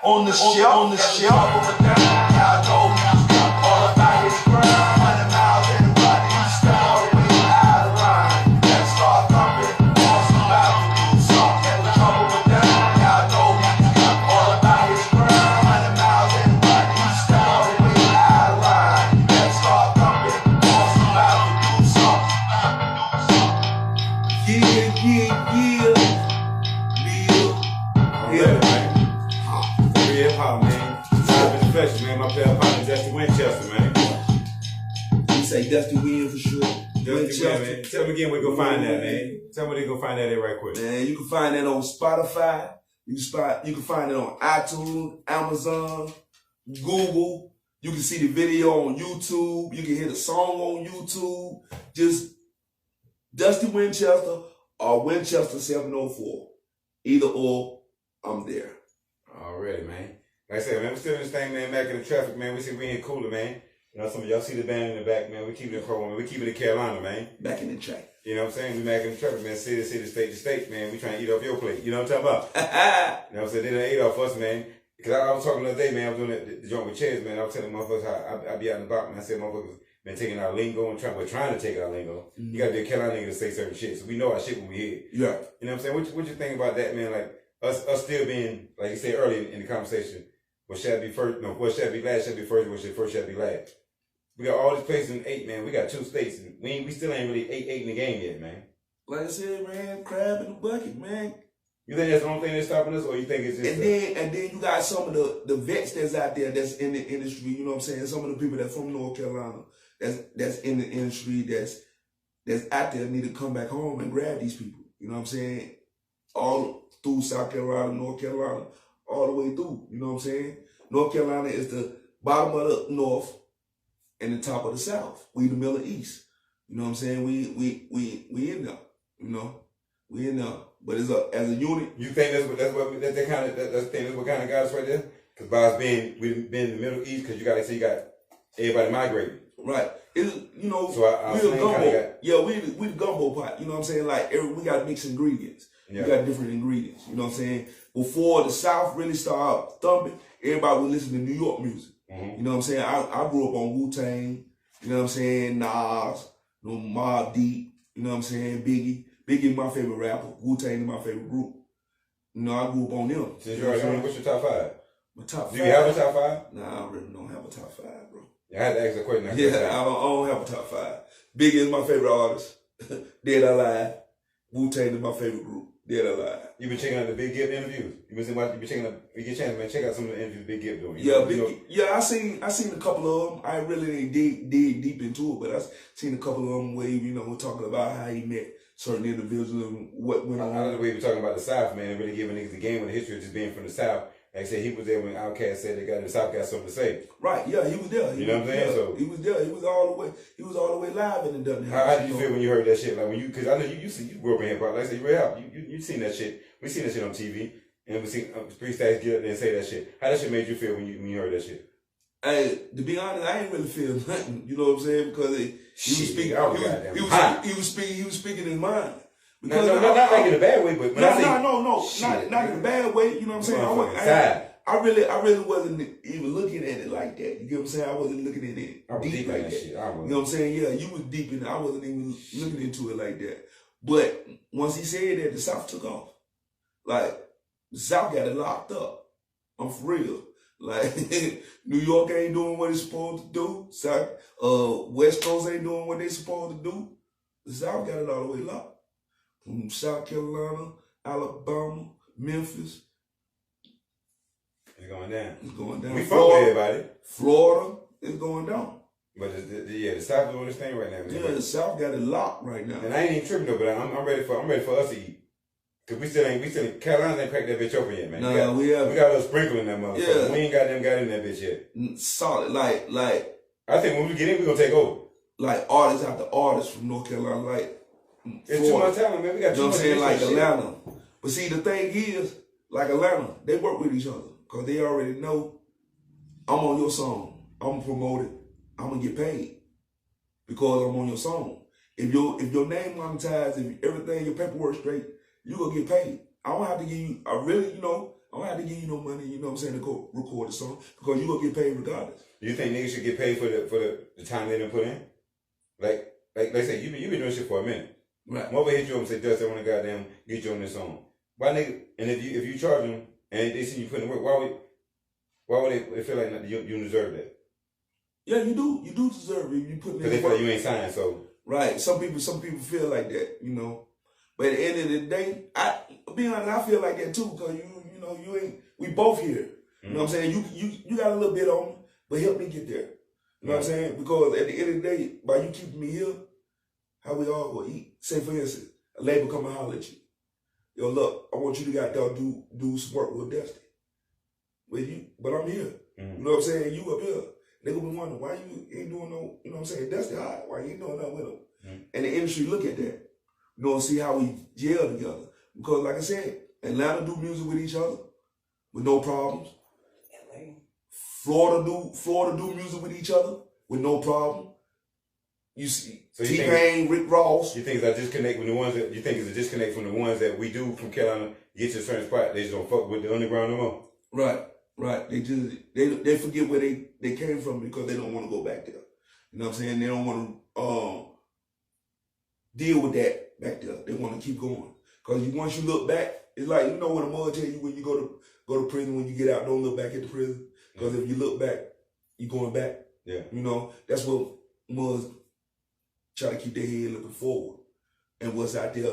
On the ship. Dusty Win for sure. Dusty Win, man. Tell them again where they go find that, man. Tell them where they go find that right quick. Man, you can find that on Spotify. You can find it on iTunes, Amazon, Google. You can see the video on YouTube. You can hear the song on YouTube. Just Dusty Winchester or Winchester 704. Either or, I'm there. Already, man. Like I said, man, we're still in this thing, man, Mackin-N-Traffic, man. We see we ain't cooler, man. You know, some of y'all see the band in the back, man. We keep it in Pro, man. We keep it in Carolina, man. Mackin-N-Traffic. You know what I'm saying? We Mackin-N-Traffic, man. City to city, state to state, man. We trying to eat off your plate. You know what I'm talking about? You know what I'm saying? They done ate off us, man. Because I was talking the other day, man. I was doing the joint with Chaz, man. I was telling motherfuckers how I be out in the box, man. I said motherfuckers been taking our lingo and trying to take our lingo. Mm-hmm. You got to be a Carolina nigga to say certain shit. So we know our shit when we hear it. Yeah. You know what I'm saying? What you think about that, man? Like, us still being, like you said earlier in the conversation, what shall be first, no, what shall be last shall be first, what shall first shall be last. We got all these places in 8, man. We got 2 states, and we still ain't really 8 in the game yet, man. Like I said, man, crab in the bucket, man. You think that's the only thing that's stopping us, or you think it's just? And then you got some of the vets that's out there that's in the industry. You know what I'm saying? Some of the people that's from North Carolina that's in the industry that's out there need to come back home and grab these people. You know what I'm saying? All through South Carolina, North Carolina, all the way through. You know what I'm saying? North Carolina is the bottom of the North and the top of the South. We the middle East. You know what I'm saying? We in there. You know, we in there. But as a unit, you think that's what kind of got us right there? Because by us being in the Middle East, because you got everybody migrating. Right. It's, you know, so we a gumbo. We the gumbo pot. You know what I'm saying? Like we got mixed ingredients. Yeah. We got different ingredients. You know what I'm saying? Before the South really started thumping, everybody would listen to New York music. Mm-hmm. You know what I'm saying? I grew up on Wu-Tang. You know what I'm saying? Nas, Mobb Deep. You know what I'm saying? Biggie is my favorite rapper. Wu-Tang is my favorite group. You know, I grew up on them. Since you're already, what's your top 5? My top 5. Do you have a top 5? Nah, I really don't have a top 5, bro. I had to ask a question. I don't have a top 5. Biggie is my favorite artist. Dead or Alive. Wu-Tang is my favorite group. Dead or Alive. You been checking out the Big Gift interviews? You been checking out? You get a chance, man. Check out some of the interviews Big Gift doing. I seen a couple of them. I really didn't dig deep into it, but I seen a couple of them where we're talking about how he met certain individuals and what went on. I know the way we're talking about the South, man, and really giving niggas the game of the history of just being from the South. Like I said, he was there when Outkast said the South got something to say. Right, yeah, he was there. You know what I'm saying? So he was there. He was all the way live and done that. How did you feel when you heard that shit? Like because I know you grew up in hip hop. Like I said, you seen that shit. We seen that shit on TV, and we seen Three Stacks get up there and say that shit. How that shit made you feel when you heard that shit? Hey, to be honest, I ain't really feel nothing. You know what I'm saying? Because he was speaking. He was speaking his mind. Because not like in a bad way, but not in a bad way. You know what I'm saying? I really wasn't even looking at it like that. You get what I'm saying? I wasn't looking at it deep like that. Shit. You know what I'm saying? Yeah, you was deep in it. I wasn't even looking into it like that. But once he said that, the South took off. Like, the South got it locked up. I'm for real. Like, New York ain't doing what it's supposed to do. South, West Coast ain't doing what they supposed to do. The South got it all the way locked. From South Carolina, Alabama, Memphis. It's going down. It's going down. We fuck with everybody. Florida is going down. But the South doing this thing right now. Yeah, the South got it locked right now. And I ain't even tripping though, but I'm ready for us to eat. Cause we still Carolina ain't cracked that bitch open yet, man. Nah, we got a little sprinkle in that motherfucker. Yeah. We ain't got in that bitch yet. Solid, like. I think when we get in, we gonna take over. Like artists after artists from North Carolina, like. It's too much talent, man. We got too much. You know what I'm saying? Like Atlanta. But see, the thing is, like Atlanta, they work with each other. Because they already know, I'm on your song. I'm going to promote it. I'm going to get paid. Because I'm on your song. If your name monetized, if everything, your paperwork straight, you going to get paid. I don't have to give you, I don't have to give you no money, you know what I'm saying, to go record a song. Because you going to get paid regardless. Do you think niggas should get paid for the time they done put in? Like say, you been doing shit for a minute. Right. Mother hit you up and say, Dust, I want to goddamn get you on this song. Why nigga, and if you charge them, and they see you put in work, why would they feel like you deserve that? Yeah, you do. You do deserve it. You put in work. Because they feel like you ain't signed, so. Right. Some people feel like that, you know. But at the end of the day, be honest, I feel like that too, because you ain't, we both here. You know what I'm saying? You got a little bit on me, but help me get there. You know what I'm saying? Because at the end of the day, by you keeping me here, how we all gonna eat? Say for instance, a label come and holler at you. Yo, look, I want you to go out there do some work with Dusty. But I'm here. You know what I'm saying? You up here. They gonna be wondering why you ain't doing no, you know what I'm saying? Dusty hot. Why you ain't doing nothing with him? And the industry look at that. You know, see how we gel together. Because like I said, Atlanta do music with each other with no problems. Florida do music with each other with no problem. You see, so T-Pain, Rick Ross. You think it's a disconnect from the ones that you think it's a disconnect from the ones that we do from Carolina get to a certain spot? They just don't fuck with the underground no more. Right. They forget where they came from because they don't want to go back there. You know what I'm saying? They don't want to deal with that back there. They want to keep going. Because once you look back, it's like, you know what a mother tell you when you go to prison, when you get out, don't look back at the prison. Because if you look back, you're going back. Yeah. You know, that's what mothers try to keep their head looking forward. And what's out there,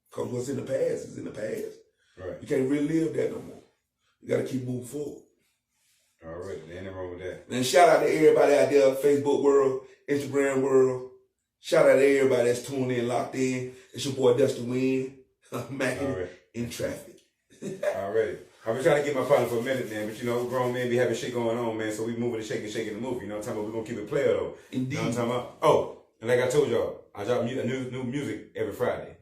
because what's in the past is in the past. Right. You can't relive that no more. You got to keep moving forward. All right, there ain't nothing wrong with that. And shout out to everybody out there, Facebook world, Instagram world. Shout out to everybody that's tuned in, locked in. It's your boy Dusty Wynn, Mackin-N-Traffic. Already. I've been trying to get my partner for a minute, man, but you know, grown men be having shit going on, man, so we moving and shaking the movie. You know what I'm talking about? We're going to keep it player, though. Indeed. You know what I'm talking about? Oh, and like I told y'all, I drop new music every Friday.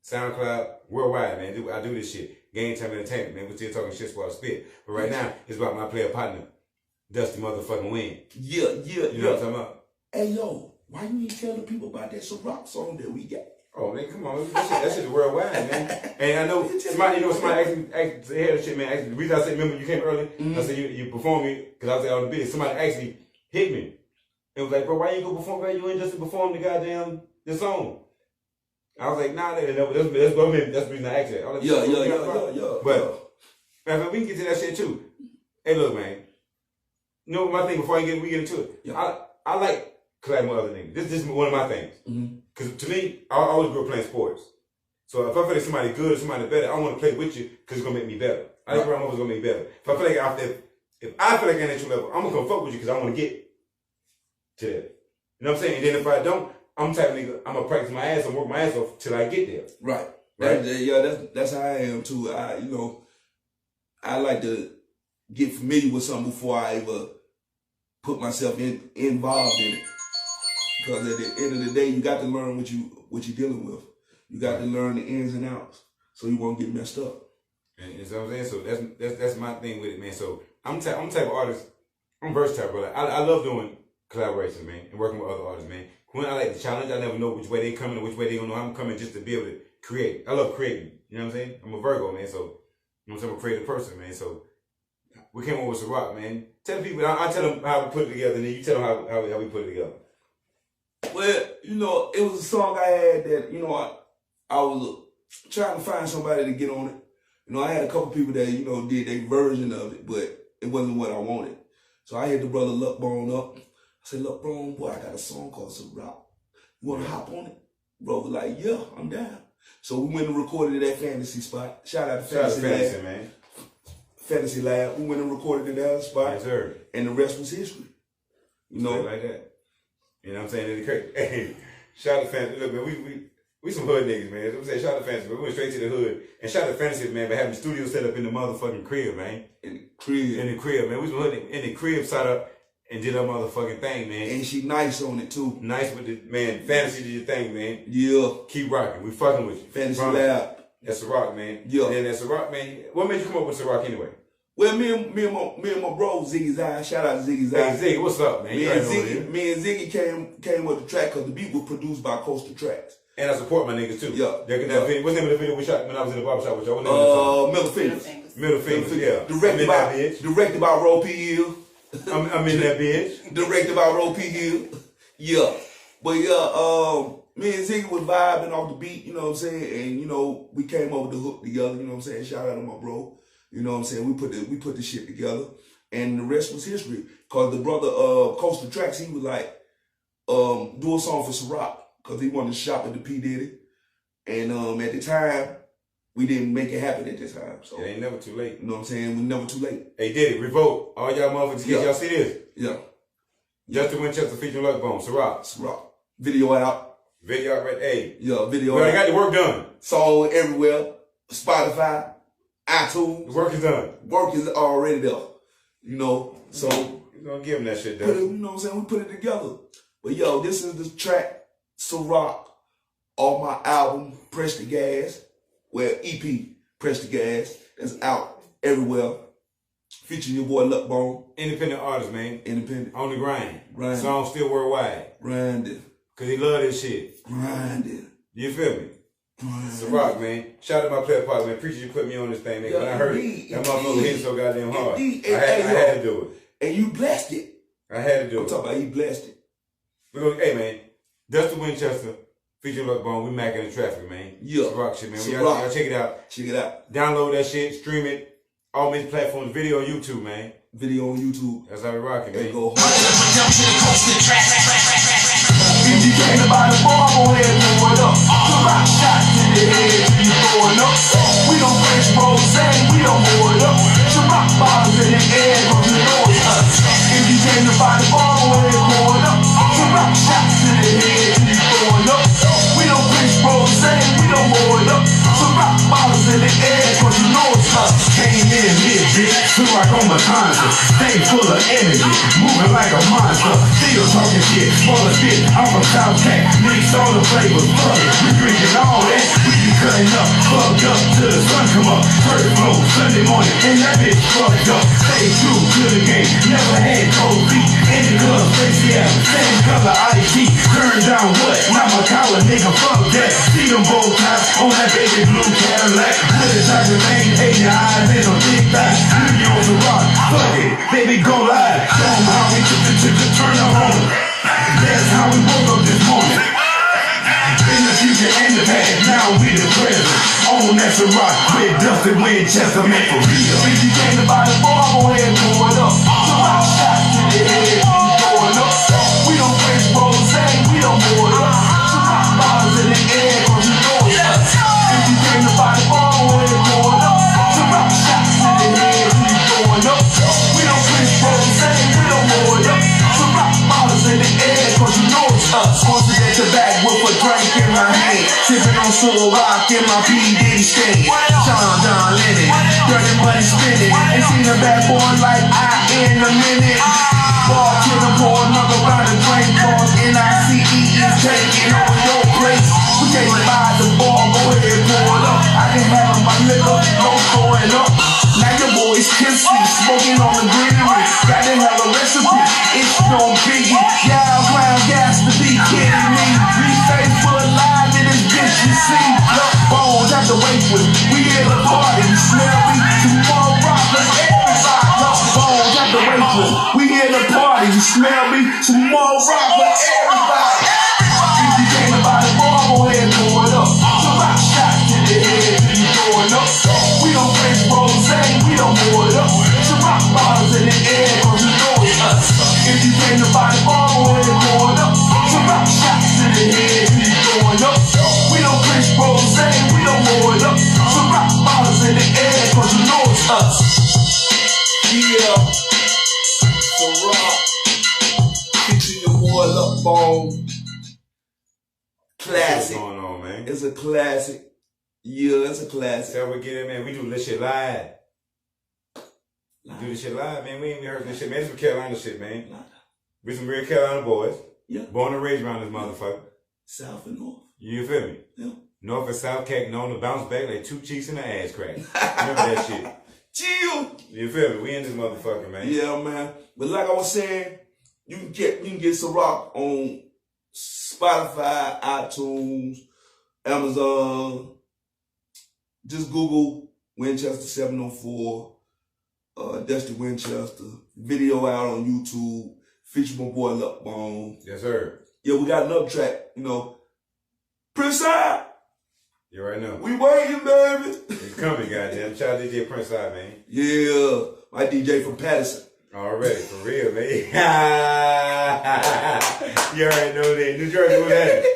SoundCloud, worldwide, man. I do this shit. Game Time Entertainment, man. We're still talking shit while I spit. But right now, it's about my player partner, Dusty motherfucking Wynn. Yeah. You know what I'm talking about? Hey, yo, why you ain't tell the people about that Ciroc song that we got? Oh, man, come on. That shit is worldwide, man. And I know somebody asked me to hear that shit, man. The reason I said, remember you came early? I said, you performed it, because I was out on the biz. Somebody actually hit me. It was like, bro, why you go perform, bro? You ain't just perform the song. I was like, nah, that's the reason I asked that. Like, Yeah. But, man, we can get to that shit too. Hey, look, man. You know my thing before we get into it? Yeah. I like collabing with other niggas. This is one of my things. Because to me, I always grew up playing sports. So if I feel like somebody good or somebody better, I want to play with you because it's going to make me better. I think I'm always going to make me better. If I feel like if I feel like I'm at your level, I'm going to come fuck with you because I want to get to that. You know what I'm saying? And then if I don't, I'm the type of nigga, I'm going to practice my ass and work my ass off till I get there. Right. Right? That's how I am too. I like to get familiar with something before I ever put myself involved in it. Because at the end of the day, you got to learn what you're dealing with. You got to learn the ins and outs, so you won't get messed up. And you know what I'm saying? So that's my thing with it, man. So I'm type of artist. I'm versatile, brother. I love doing collaborations, man, and working with other artists, man. When I like the challenge, I never know which way they coming or which way they gonna know I'm coming, just to be able to create. I love creating. You know what I'm saying? I'm a Virgo, man. So you know what I'm saying? I'm a creative person, man. So we came up with Ciroc, man. Tell people, I tell them how we put it together, and then you tell them how we put it together. Well, it was a song I had that, I was trying to find somebody to get on it. I had a couple people that, did their version of it, but it wasn't what I wanted. So I hit the brother Luckbone up. I said, Luckbone, boy, I got a song called Ciroc. You want to hop on it? Bro was like, yeah, I'm down. So we went and recorded at that Fantasy spot. Shout out to Fantasy Lab. Man. Fantasy Lab. We went and recorded in that spot. Yes, sir. And the rest was history. Like that. You know what I'm saying? Hey, shout out to Fantasy. Look, man, we some hood niggas, man. I'm saying shout out to Fantasy. We went straight to the hood. And shout out to Fantasy, man, for having the studio set up in the motherfucking crib, man. In the crib, man. We some hood niggas in the crib, set up and did our motherfucking thing, man. And she nice on it, too. Nice with the, man. Fantasy did your thing, man. Yeah. Keep rocking. We fucking with you. Fantasy Lab. That's Ciroc, man. Yeah. And then that's Ciroc, man. What made you come up with Ciroc anyway? Well, me and my bro Ziggy Zai, shout out to Ziggy Zai. Hey Ziggy, what's up, man? Me and Ziggy came with the track because the beat was produced by Coastal Tracks. And I support my niggas too. Yeah. What's the name of the video we shot when I was in the barbershop with y'all? What name of Middle Fingers. Middle Fingers, yeah. Directed by Ro P. Hill. I'm in that bitch. Directed by Ro P. Hill. Yeah. But yeah, me and Ziggy was vibing off the beat, you know what I'm saying? And, we came up with the hook together, you know what I'm saying? Shout out to my bro. You know what I'm saying? We put the shit together. And the rest was history. Cause the brother Coastal Tracks, he was like, do a song for Ciroc. Cause he wanted to shop at the P. Diddy. And at the time, we didn't make it happen at this time. So it ain't never too late. You know what I'm saying? We're never too late. Hey, Diddy, revolt. All y'all motherfuckers, y'all see this? Yeah. Justin Winchester featuring Luckbone, Ciroc. Video out. Video out, right? Hey. Yeah, video out. I got the work done. Song everywhere. Spotify. iTunes. The work is done. Work is already there. So you're gonna give him that shit, though. You know what I'm saying? We put it together. But yo, this is the track, Ciroc, off my album, Press the Gas. Well, EP, Press the Gas. That's out everywhere. Featuring your boy Luckbone. Independent artist, man. Independent. On the grind. Grinding. Song still worldwide. Grinding. Cause he love this shit. Grinding. You feel me? Ciroc, man. Shout out to my player partner, man. Appreciate you putting me on this thing, man. When I heard it, that motherfucker hit so goddamn hard. I had to do it. And you blessed it. I had to do it. I'm talking about you blessed it. Hey, man. Dusty Winchester, featuring Luckbone, we Mackin-N-Traffic, man. Yeah. Ciroc shit, man. Y'all check it out. Check it out. Download that shit, stream it. All major platforms, video on YouTube, man. Video on YouTube. That's how we rocking, man. Go hard. If you came to buy the bar, go ahead and do it up. rock shots to the head till you throwing up. We don't French rose, we don't blow it up. Some rock bottles in the air, cause you know it's us. If you came to buy the ball, we're going up. Some rock shots to the head till you throwing up. We don't French rose, we don't blow it up. Some rock bottles in the air, cause you know it's us. Came in here, bitch, feel like on my concert. Stay full of energy, moving like a monster. Still talking shit, full of shit. I'm from South Tech, mixed all the flavors. Fuck it, we drinking all that. We be cutting up, fucked up till the sun come up. First flow, Sunday morning, and that bitch fucked up. Stay true to the game, never had cold feet. In the club, Stacy Adams, same color IT. Turn down what? Not my collar, nigga, fuck that. See them both ties on that baby blue Cadillac. With the type of thing, hate your eyes and on thick thighs. You on the rock, fuck it, baby, go live. Show them how we took the turn up on them. That's how we woke up this morning. In the future and the past, now we the present. On that's a rock with Dusty Winchester, man, for real. If you came to buy the ball, go ahead and pull it up. Some rock shots to the head, you throwing up. We don't French rose, we don't blow it up. Some rock bottles in the air, cause you know it's us. If you came to buy the ball, go ahead and pull it up. Some rock shots to the head, you throwing up. We don't French rose, we don't blow it up. Some rock bottles in the air, cause you know it's us. Once at the back with a drink in my hand, sipping on Soul Rock in my P. Diddy stand. John Lennon, dirty money spinning. Ain't seen a bad boy like I in a minute. Ball killer, pour another round of drink. Cause NICE is taking over your place. We can't buy the ball, go ahead, pour it up. I can have my liquor, no throwing up. Now your boy's tipsy, smoking on the greenery. Got to have a recipe, it's no biggie. Y'all clown gas to be kidding me. We stay full alive in this bitch, you see. Look, bones at the waitress, we in the party, you smell me. Some more rockers, everybody. Look, bones at the waitress, we in the party, you smell me. Some more rockers, everybody. If you came to buy the ball, go ahead and pull it up. Some rock shots to the head till you throwing up. We don't French rose, we don't blow it up. Some rock bottles in the air, cause you know it's us. If you came to buy the ball, go ahead and pull it up. Some rock shots to the head till you throwing up. We don't French rose, we don't blow it up. Some rock bottles in the air, cause you know it's us. Yeah, so rock, featuring your boy Luck Bone. Classic. What's going on, man? It's a classic. Yeah, it's a classic. So we get it, man. We do this shit live. We do this shit live, man. We ain't been hearing this shit, man. This is Carolina shit, man. We some real Carolina boys. Yeah. Born and raised around this motherfucker. South and North. You feel me? Yeah. North and South cat known to bounce back like two cheeks and an ass crack. Remember that shit. Chill. You feel me? We in this motherfucker, man. Yeah, man. But like I was saying, you can get Ciroc on Spotify, iTunes, Amazon. Just Google Winchester 704, Dusty Winchester. Video out on YouTube. Feature my boy Luck Bone. Yes, sir. Yeah, we got another track, Prince Side. You right now. We waiting, baby. It's coming, goddamn. Shout out to DJ Prince Side, man. Yeah, my DJ from Patterson. Already, for real, man. You already know that. New Jersey, what happened?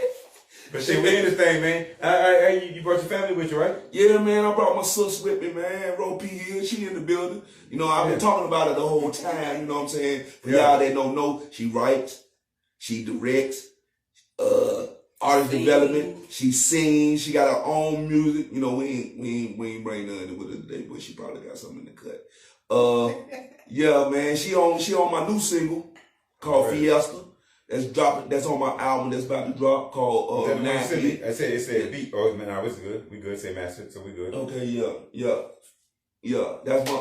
But shit, we in this thing, man. You brought your family with you, right? Yeah, man, I brought my sis with me, man. Ro P here, she in the building. I've been talking about her the whole time, you know what I'm saying? For y'all that don't know, she writes, she directs, artist development, she sings, she got her own music. We ain't bring nothing with her today, but she probably got something in the cut. Yeah, man, she on my new single called Fiesta. That's on my album that's about to drop called Nasty. I said it beat. Oh man, it's good. We good. Say master, so we good. Okay, yeah. That's my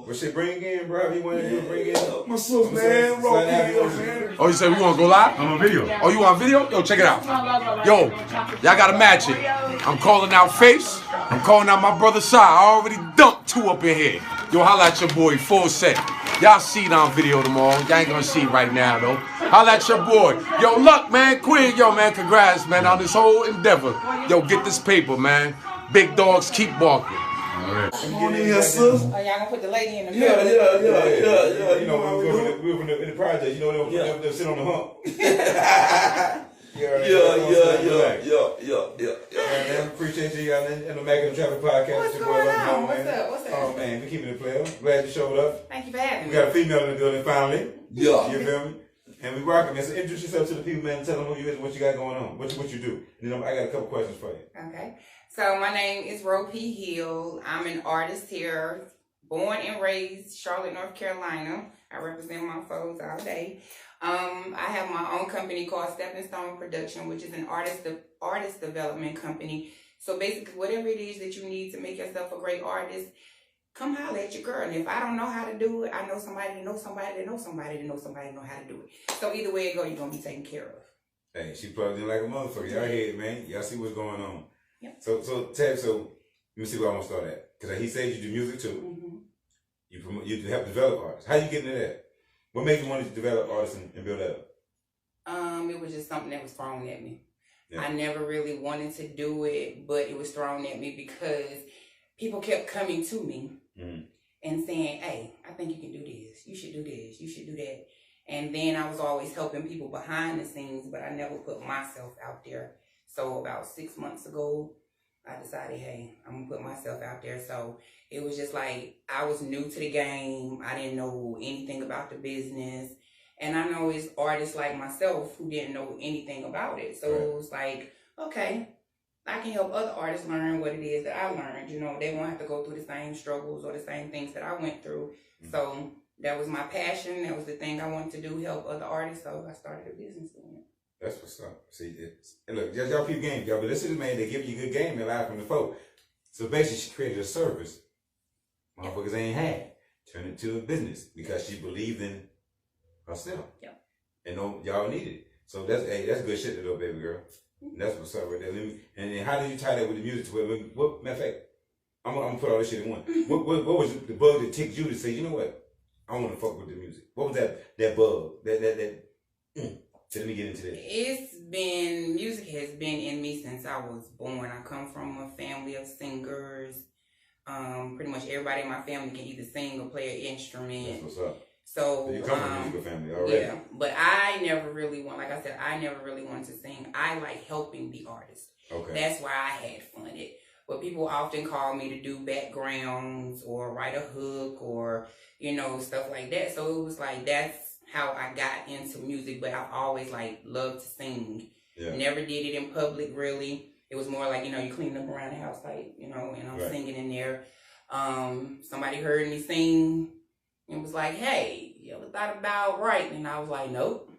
What shit bring in, bro? You want to bring in my sis, man. Ro P, man. Oh, you said we want to go live? I'm on video. Oh, you want video? Yo, check it out. Yo, y'all gotta match it. I'm calling out Face. I'm calling out my brother Sai. I already dumped two up in here. Yo, holla at your boy, full set. Y'all see it on video tomorrow. Y'all ain't gonna see it right now, though. Holla at your boy. Yo, Luck, man. Quinn, yo, man. Congrats, man, on this whole endeavor. Yo, get this paper, man. Big dogs keep barking. Come on in here, sis. Oh, y'all gonna put the lady in the middle? Yeah. We were in the project. They sit on the hump. Yeah. Man, appreciate you guys in the Mackin-N-Traffic podcast. What's Your boy going Lucky on? Bone, What's man. up? What's up? Oh man, we keeping it player. Glad you showed up. Thank you for having We me. got a female in the building finally. Yeah. You feel me? And we rocking, man. So introduce yourself to the people, man. Tell them who you is, what you got going on, what you do. And then I got a couple questions for you. Okay. So my name is Ro P. Hill. I'm an artist here, born and raised Charlotte, North Carolina. I represent my folks all day. I have my own company called Stepping Stone Production, which is an artist development company. So basically, whatever it is that you need to make yourself a great artist, come holler at your girl. And if I don't know how to do it, I know somebody that knows somebody that knows somebody that knows somebody that know how to do it. So either way it go, you're going to be taken care of. Hey, she plugged in like a motherfucker. Y'all hear it, man. Y'all see what's going on. Yep. So Tab, let me see where I'm gonna start at. Because he said you do music too. Mm-hmm. You help develop artists. How you getting into that? What made you want to develop artists and build that up? It was just something that was thrown at me. Yeah. I never really wanted to do it, but it was thrown at me because people kept coming to me and saying, hey, I think you can do this. You should do this. You should do that. And then I was always helping people behind the scenes, but I never put myself out there. So about 6 months ago, I decided, hey, I'm going to put myself out there. So it was just like, I was new to the game. I didn't know anything about the business. And I know it's artists like myself who didn't know anything about it. So It was like, okay, I can help other artists learn what it is that I learned. You know, they won't have to go through the same struggles or the same things that I went through. So that was my passion. That was the thing I wanted to do, help other artists. So I started a business doing it. That's what's up. See, and look, y'all peep game, y'all. But listen to this, man. They give you a good game. They live from the folk. So basically, she created a service motherfuckers ain't had. Turned it into a business because she believed in herself. Yep. And y'all needed it. So that's good shit though, baby girl. And that's what's up right there. And then how did you tie that with the music? What matter of fact, I'm gonna put all this shit in one. What was the bug that ticked you to say, you know what? I want to fuck with the music. What was that bug? So let me get into that. Music has been in me since I was born. I come from a family of singers. Pretty much everybody in my family can either sing or play an instrument. That's what's up. So you come from a musical family already. Yeah, but I never really like I said, I never really wanted to sing. I like helping the artist. Okay. That's why I had fun. But people often call me to do backgrounds or write a hook or, stuff like that. So it was like, that's how I got into music, but I've always loved to sing. Yeah. Never did it in public really. It was more like, you clean up around the house and I'm singing in there. Somebody heard me sing and was like, hey, you ever thought about writing? And I was like, nope.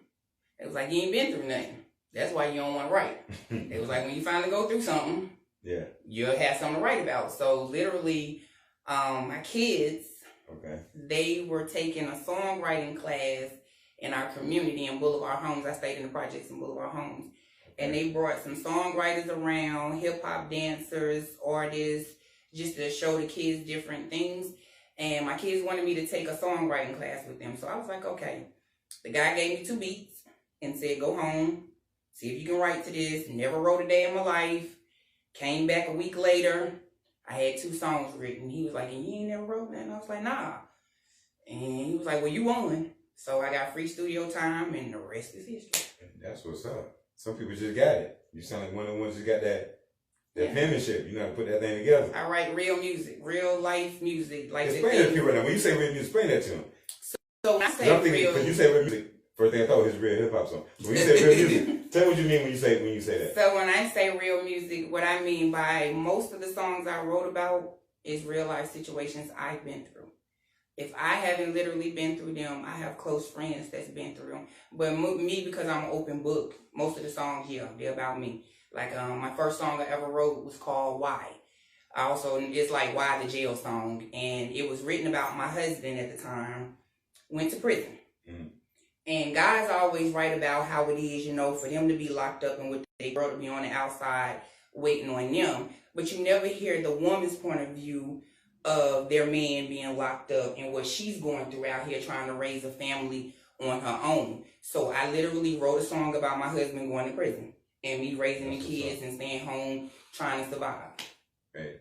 It was like, you ain't been through nothing. That's why you don't want to write. It was like, when you finally go through something, you'll have something to write about. So literally, my kids, they were taking a songwriting class in our community in Boulevard Homes. I stayed in the projects in Boulevard Homes. And they brought some songwriters around, hip-hop dancers, artists, just to show the kids different things. And my kids wanted me to take a songwriting class with them. So I was like, okay. The guy gave me 2 beats and said, go home, see if you can write to this. Never wrote a day in my life. Came back a week later. I had 2 songs written. He was like, and you ain't never wrote that? And I was like, nah. And he was like, well, you won. So I got free studio time, and the rest is history. That's what's up. Some people just got it. You sound like one of the ones who got that penmanship. You got to put that thing together. I write real music, real life music. Explain that to people right now. When you say real music, explain that to them. So when I say real, because you say real music, first thing I thought was real hip hop song. When you say real music, tell me what you mean when you say that. So when I say real music, what I mean by most of the songs I wrote about is real life situations I've been through. If I haven't literally been through them, I have close friends that's been through them. But me, because I'm an open book, most of the songs, they're about me. Like my first song I ever wrote was called Why. It's like Why the Jail song. And it was written about my husband at the time, went to prison. Mm-hmm. And guys always write about how it is, for them to be locked up and with their girl to be on the outside waiting on them. But you never hear the woman's point of view of their man being locked up and what she's going through out here trying to raise a family on her own. So I literally wrote a song about my husband going to prison and me raising the kids and staying home trying to survive. Hey,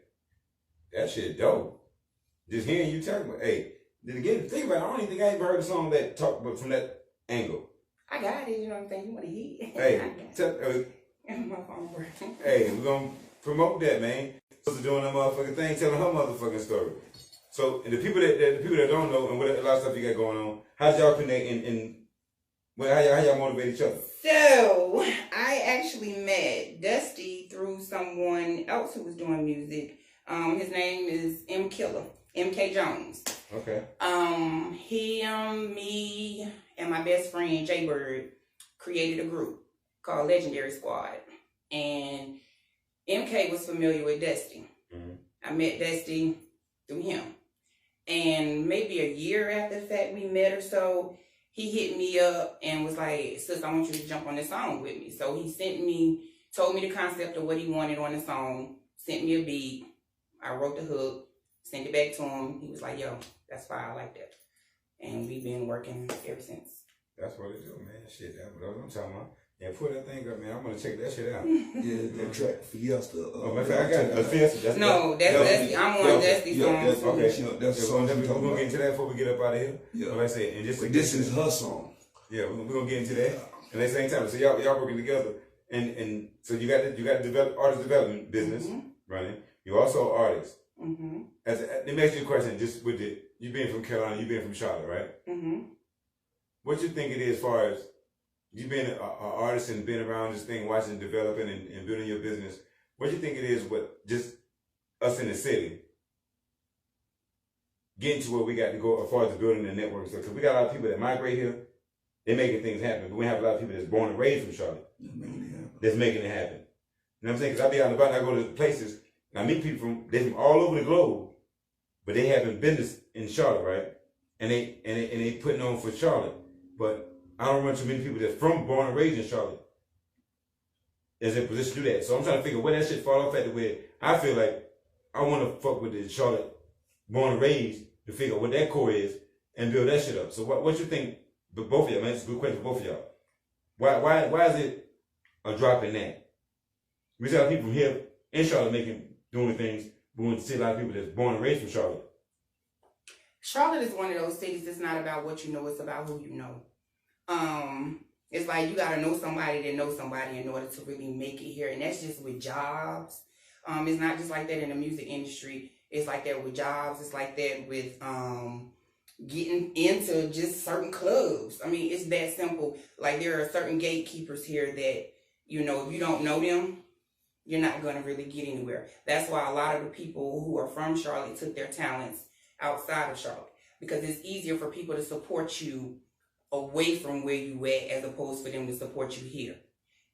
that shit dope. Just hearing you talk about, then again, think about it, I don't even think I ever heard a song that talked about from that angle. I got it, you know what I'm saying? You want to eat? Hey, My phone working. hey, we're gonna promote that, man. Supposed to doing that motherfucking thing, telling her motherfucking story. So, and the people that don't know, and what a lot of stuff you got going on, how y'all connect and how y'all motivate each other? So, I actually met Dusty through someone else who was doing music. His name is MK Jones. Okay. He, me, and my best friend, Jay Bird, created a group called Legendary Squad. And MK was familiar with Dusty. Mm-hmm. I met Dusty through him. And maybe a year after the fact we met or so, he hit me up and was like, sis, I want you to jump on this song with me. So he told me the concept of what he wanted on the song, sent me a beat. I wrote the hook, sent it back to him. He was like, yo, that's fine, I like that. And we've been working ever since. That's what it do, man. Shit, that's what I'm talking about. Yeah, put that thing up, man. I'm gonna check that shit out. Yeah, that track Fiesta. Oh, my fact, I got it. Fiesta. No, that's Dusty. I'm on Dusty's song. Okay, that's the song we're she's talking gonna about. get into that before we get up out of here. Yeah. Like I said, and just But this is her song. yeah, we're gonna get into that. And at the same time, so y'all working together, and so you got the artist development business running. You also an artist. Mm-hmm. Let me ask you a question. Just with you being from Carolina, you being from Charlotte, right? Mm-hmm. What you think it is as far as you being an artist and being around this thing, watching, developing, and building your business? What do you think it is with just us in the city getting to where we got to go as far as the building the network stuff? Because we got a lot of people that migrate here, they're making things happen. But we have a lot of people that's born and raised from Charlotte that's making it happen. You know what I'm saying? Because I be out and about and I go to places and I meet people from all over the globe, but they haven't been in Charlotte, right? And they putting on for Charlotte, but I don't run too many people that's born and raised in Charlotte that's in position to do that. So I'm trying to figure where that shit fall off at the way I feel like I want to fuck with the Charlotte born and raised to figure out what that core is and build that shit up. So what you think, both of y'all, man, it's a good question for both of y'all. Why is it a drop in that? We see a lot of people from here in Charlotte doing things, but we want to see a lot of people that's born and raised from Charlotte. Charlotte is one of those cities that's not about what you know, it's about who you know. It's like you gotta know somebody that knows somebody in order to really make it here, and that's just with jobs. It's not just like that in the music industry. It's like that with jobs. It's like that with getting into just certain clubs. I mean, it's that simple. Like there are certain gatekeepers here that, you know, if you don't know them, you're not gonna really get anywhere. That's why a lot of the people who are from Charlotte took their talents outside of Charlotte, because it's easier for people to support you away from where you at as opposed for them to support you here.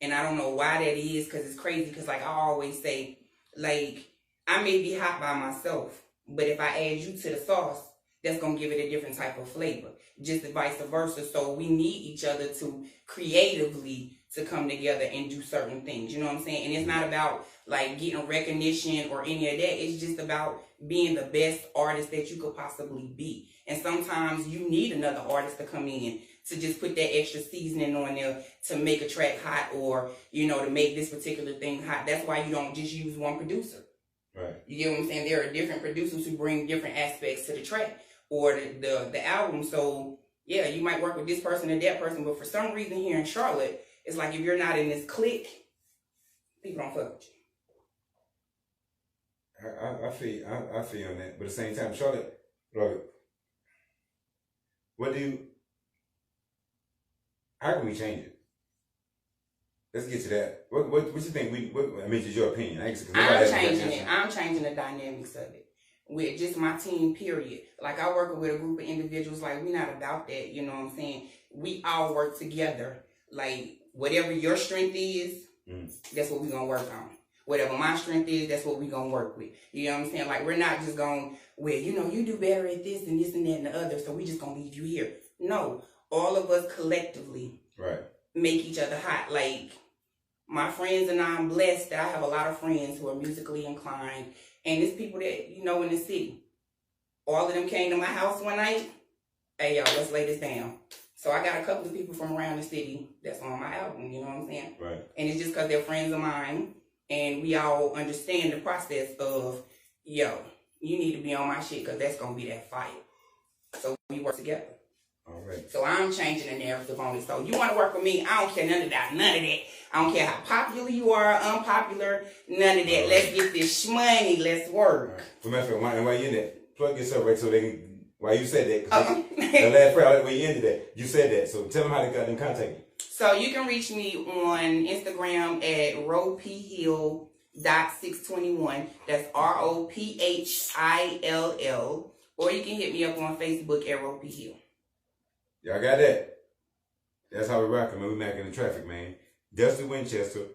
And I don't know why that is, because it's crazy, because like I always say, like, I may be hot by myself, but if I add you to the sauce, that's going to give it a different type of flavor, just vice versa. So we need each other to creatively to come together and do certain things, you know what I'm saying? And it's not about like getting recognition or any of that. It's just about being the best artist that you could possibly be. And sometimes you need another artist to come in to just put that extra seasoning on there to make a track hot, or, you know, to make this particular thing hot. That's why you don't just use one producer. Right. You get what I'm saying? There are different producers who bring different aspects to the track or the album. So yeah, you might work with this person or that person, but for some reason here in Charlotte, it's like if you're not in this clique, people don't fuck with you. I feel on that, but at the same time, Charlotte, look, how can we change it? Let's get to that. What you think? I mean, it's your opinion. I'm changing it. I'm changing the dynamics of it with just my team. Period. Like I work with a group of individuals. Like we're not about that. You know what I'm saying? We all work together. Like whatever your strength is, that's what we're gonna work on. Whatever my strength is, that's what we're going to work with. You know what I'm saying? Like, we're not just going, well, you know, you do better at this and this and that and the other, so we just going to leave you here. No. All of us collectively make each other hot. Like, my friends and I'm blessed that I have a lot of friends who are musically inclined. And it's people that, you know, in the city. All of them came to my house one night. Hey, y'all, let's lay this down. So I got a couple of people from around the city that's on my album, you know what I'm saying? Right. And it's just because they're friends of mine. And we all understand the process of, yo, you need to be on my shit because that's going to be that fight. So we work together. All right. So I'm changing the narrative on it. So you want to work with me? I don't care none of that. I don't care how popular you are, unpopular, none of that. Let's get this shmoney. Let's work. For matter of fact, while you in that, plug yourself right so they can. Why you said that? Cause the last prayer when you ended that, you said that. So tell them how they got them contact you. So you can reach me on Instagram at rophill.621. That's ROPHILL. Or you can hit me up on Facebook at rophill. Y'all got that? That's how we rockin', man. We Mackin-N-Traffic, man. Dusty Winchester,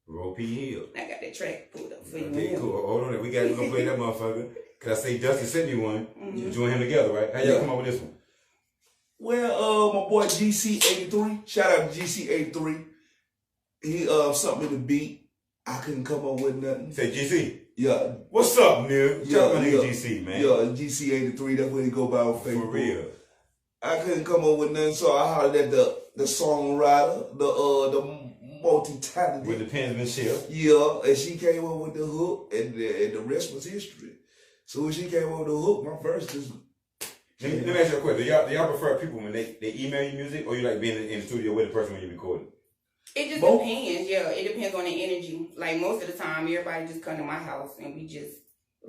Ropey Hill. I got that track pulled up for you. Okay, cool. Hold on, we gonna play that motherfucker. Cause I say Dusty sent me one. You join him together, right? How y'all come up with this one? Well, my boy GC83. Shout out to GC83. He something in the beat. I couldn't come up with nothing. Say GC. Yeah. What's up, nigga? Yeah, my nigga GC, man. Yeah, GC83. That's what he go by on Facebook. For real. I couldn't come up with nothing, so I hollered at the songwriter, the multi-talented. With the penmanship. Yeah, and she came up with the hook, and the rest was history. So when she came up with the hook, my verse just... Let me ask you a question. Do y'all prefer people when they email you music, or you like being in the studio with the person when you record it? It just depends. Yeah, it depends on the energy. Like most of the time, everybody just come to my house and we just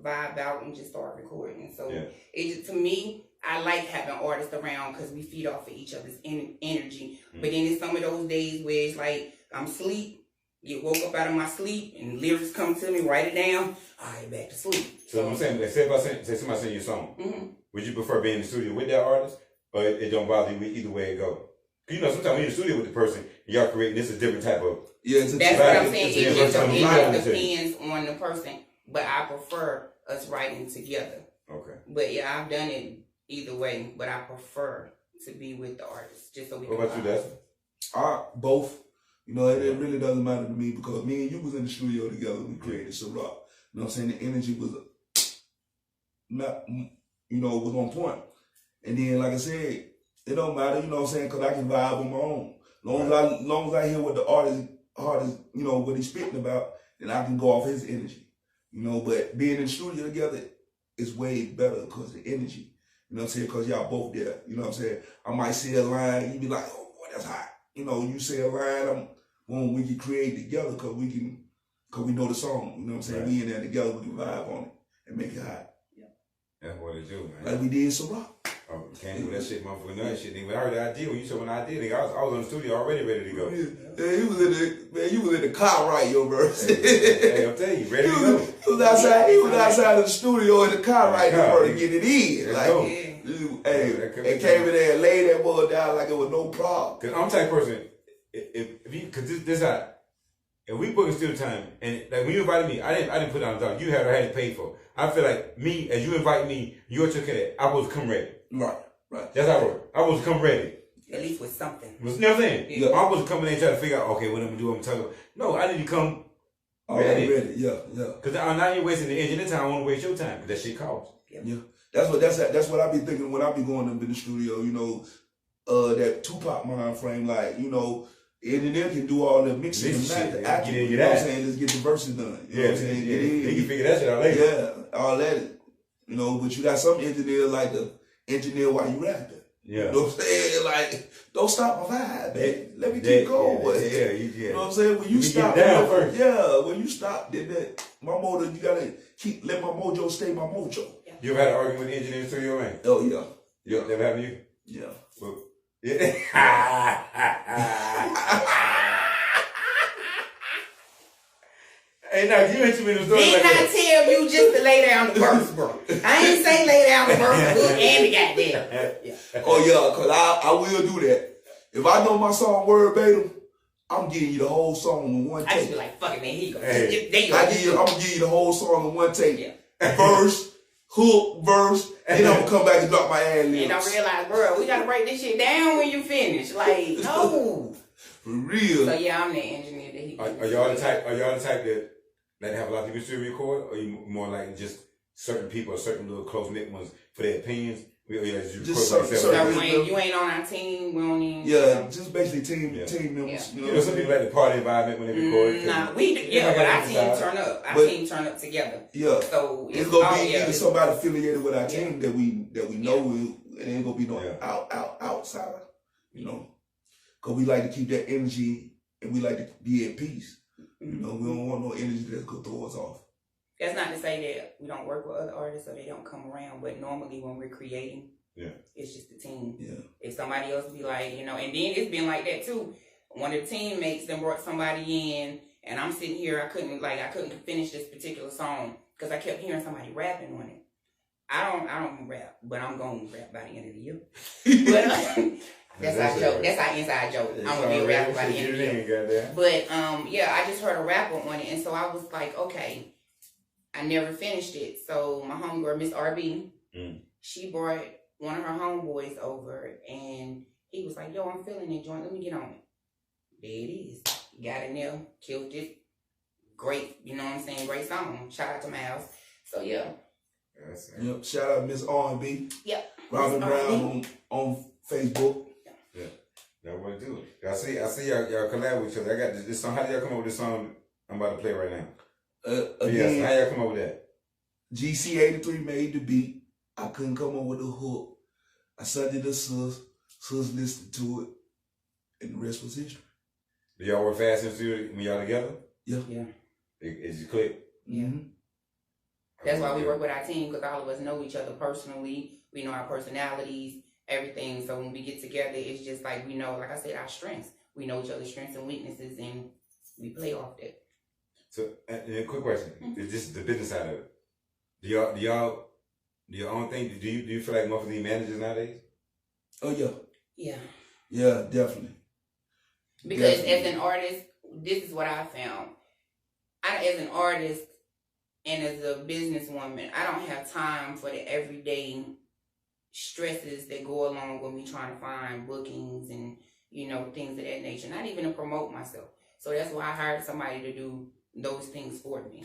vibe out and just start recording. So it just, to me, I like having artists around because we feed off of each other's energy. But then it's some of those days where it's like I'm asleep, get woke up out of my sleep, and lyrics come to me, write it down. All right, back to sleep. So I'm saying, say somebody send you a song. Would you prefer being in the studio with that artist, or it don't bother you either way it goes? You know, sometimes when you're in the studio with the person, y'all creating this is a different type of. Yeah, that's what I'm saying. It just depends on the person, but I prefer us writing together. Okay. But yeah, I've done it either way, but I prefer to be with the artist just so we. What about you, Dustin? Both. You know, it really doesn't matter to me because me and you was in the studio together. We created some rock. You know what I'm saying? The energy was not, was on point. And then, like I said, it don't matter. You know what I'm saying? Because I can vibe on my own. Long as I hear what the artist, what he's spitting about, then I can go off his energy. You know, but being in the studio together is way better because the energy. You know what I'm saying? Because y'all both there. You know what I'm saying? I might say a line, you be like, oh boy, that's hot. You know, you say a line, we can create together because we know the song. You know what I'm saying? Right. We in there together, we can vibe on it and make it hot. Yeah. That's what it do, man. Like we did some rock. Oh, can't do that shit, motherfucker. None of that shit, nigga. When I heard the idea, when you said when I did, nigga, I was in the studio already ready to go. Yeah, you was in the car writing your verse. Hey, I'm telling you, ready to go. He was outside of the studio in the car writing your verse to get it in. And came in there and laid that boy down like it was no problem. Cause I'm the type of person, cause this how, if we book a studio time, and like when you invited me, I didn't put down a dollar. You had to pay for. I feel like me, as you invite me, you took care of that. I was to come ready. Right. That's how I work. I was to come ready. At least with something. You know what I'm saying? Yeah. I was coming in and trying to figure out, okay, what I'm gonna do, I'm talking about. No, I need to come ready. Yeah. Cause I'm not even wasting the engineer time, I wanna waste your time, cause that shit costs. Yeah. That's what I be thinking when I be going up in the studio, that Tupac mind frame, like, the engineer can do all the mixing and not the acting. You know what I'm saying? Let's get the verses done. You know what I'm saying? They can figure that shit out later. Yeah, all that. But you got some engineers like the engineer while you rapping. Yeah. You know what I'm saying? Like, don't stop my vibe, man. Let me keep going. Yeah. You know what I'm saying? When you stop, when you stop, then my motor, you gotta let my mojo stay my mojo. You ever had an argument with the engineer in the studio, man? Oh yeah. You never happened to you? Yeah. Well, yeah. Hey, now you ain't too many stories. Didn't I tell you just to lay down the verse, bro? I ain't say lay down the verse, the hook, and the goddamn. Yeah. Oh yeah, cause I will do that. If I know my song word verbatim, I'm giving you the whole song in one take. I just be like, fuck it, man. Here you go. Hey. I'm gonna give you the whole song in one take. Yeah. Verse, hook, verse, then I'm gonna come back and drop my ad libs. And I realize, bro, we gotta break this shit down when you finish. Like, no. For real. So yeah, I'm the engineer that he. Are y'all the type that have a lot of people still record, or you more like just certain people, or certain little close knit ones for their opinions? Just certain when you ain't on our team, we don't even. Yeah, just basically team members. Yeah. You know, some people like the party environment when they record. Nah, we do. Yeah, but our team turn up. Our team turn up together. Yeah. So it's gonna be either somebody affiliated with our team that we know, and ain't gonna be no out outsider, you know, because we like to keep that energy and we like to be at peace. You know, we don't want no energy that's going to throw us off. That's not to say that we don't work with other artists or they don't come around, but normally when we're creating, it's just the team. Yeah. If somebody else be like, you know, and then it's been like that too. One of the teammates then brought somebody in, and I'm sitting here, I couldn't finish this particular song because I kept hearing somebody rapping on it. I don't rap, but I'm gonna rap by the end of the year. But that's our joke. That's our inside joke. I'm gonna be a rapper by the end of the year. But yeah, I just heard a rapper on it, and so I was like, okay, I never finished it. So my homegirl, Miss RB, she brought one of her homeboys over, and he was like, yo, I'm feeling it, joint. Let me get on it. There it is. Got in there, killed it. Great, you know what I'm saying? Great song. Shout out to Miles. So yeah. Yep. Shout out Miss R&B. Yep. Robin Brown on Facebook. Yeah. That way do it. I see y'all collab with each other. I got this song. How did y'all come up with this song I'm about to play right now? Again, how y'all come up with that? GC83 made the beat. I couldn't come up with a hook. I sent it to Sus. Sus listened to it, and the rest was history. Do y'all work fast in the studio when y'all together? Yeah. Yeah. It just click? Yeah. That's why we work with our team, because all of us know each other personally. We know our personalities, everything. So when we get together, it's just like we know, like I said, our strengths. We know each other's strengths and weaknesses, and we play off that. So, and a quick question. It's just the business side of it. Do your own thing? Do you feel like motherfuckers need managers nowadays? Oh, yeah. Yeah. Yeah, definitely. Because as an artist, this is what I found. As an artist and as a businesswoman, I don't have time for the everyday stresses that go along with me trying to find bookings and, you know, things of that nature. Not even to promote myself. So that's why I hired somebody to do those things for me.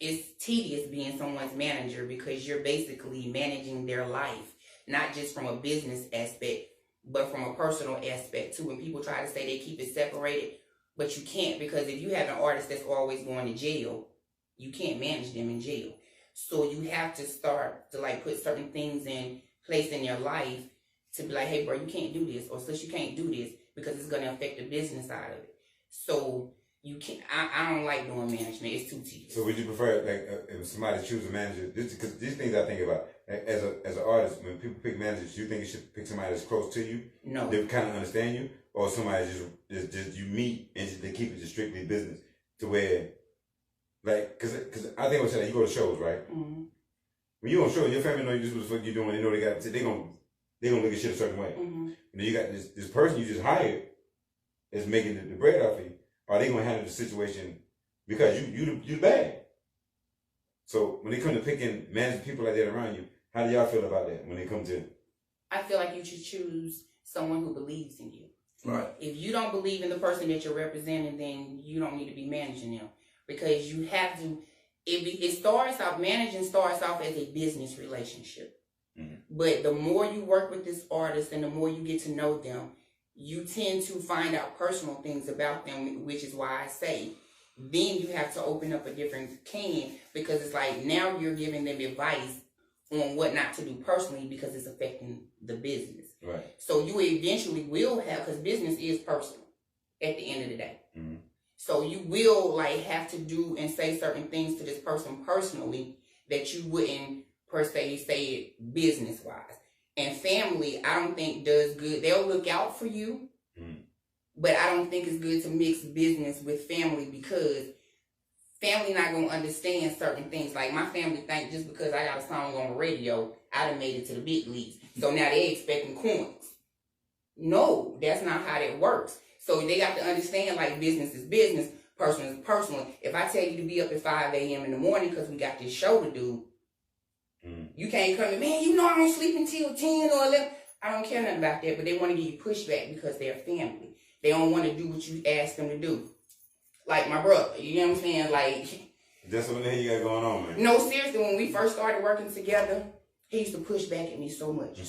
It's tedious being someone's manager because you're basically managing their life, not just from a business aspect, but from a personal aspect too. When people try to say they keep it separated, but you can't, because if you have an artist that's always going to jail, you can't manage them in jail. So you have to start to like put certain things in place in your life to be like, hey bro, you can't do this, or sis, you can't do this because it's going to affect the business side of it. So you can't. I don't like doing management. It's too tedious. So would you prefer, like, if somebody chooses a manager? Because these things I think about as an artist, when people pick managers, you think you should pick somebody that's close to you? No. They kind of understand you, or somebody just you meet and they keep it just strictly business to where, like, because I think I said that you go to shows, right? Mm-hmm. When you on show, your family know you just what the fuck you doing. They know they gonna look at shit a certain way. Mm-hmm. And then you got this person you just hired is making the bread off of you. Are they gonna handle the situation because you bad? So when they come to picking managing people like that around you, how do y'all feel about that when they come to? I feel like you should choose someone who believes in you. Right. If you don't believe in the person that you're representing, then you don't need to be managing them, because you have to. Managing starts off as a business relationship. Mm-hmm. But the more you work with this artist and the more you get to know them, you tend to find out personal things about them, which is why I say then you have to open up a different can, because it's like now you're giving them advice on what not to do personally because it's affecting the business. Right. So you eventually will have, because business is personal at the end of the day. Mm-hmm. So you will like have to do and say certain things to this person personally that you wouldn't per se say it business wise. And family, I don't think does good. They'll look out for you, but I don't think it's good to mix business with family, because family not going to understand certain things. Like my family think just because I got a song on the radio, I done made it to the big leagues. So now they expecting coins. No, that's not how that works. So they got to understand like business is business, personal is personal. If I tell you to be up at 5 a.m. in the morning because we got this show to do, you can't come in, man, you know I don't sleep until 10 or 11. I don't care nothing about that, but they want to give you pushback because they're family. They don't want to do what you ask them to do. Like my brother, you know what I'm saying? Like, that's what the hell you got going on, man. No, seriously, when we first started working together, he used to push back at me so much.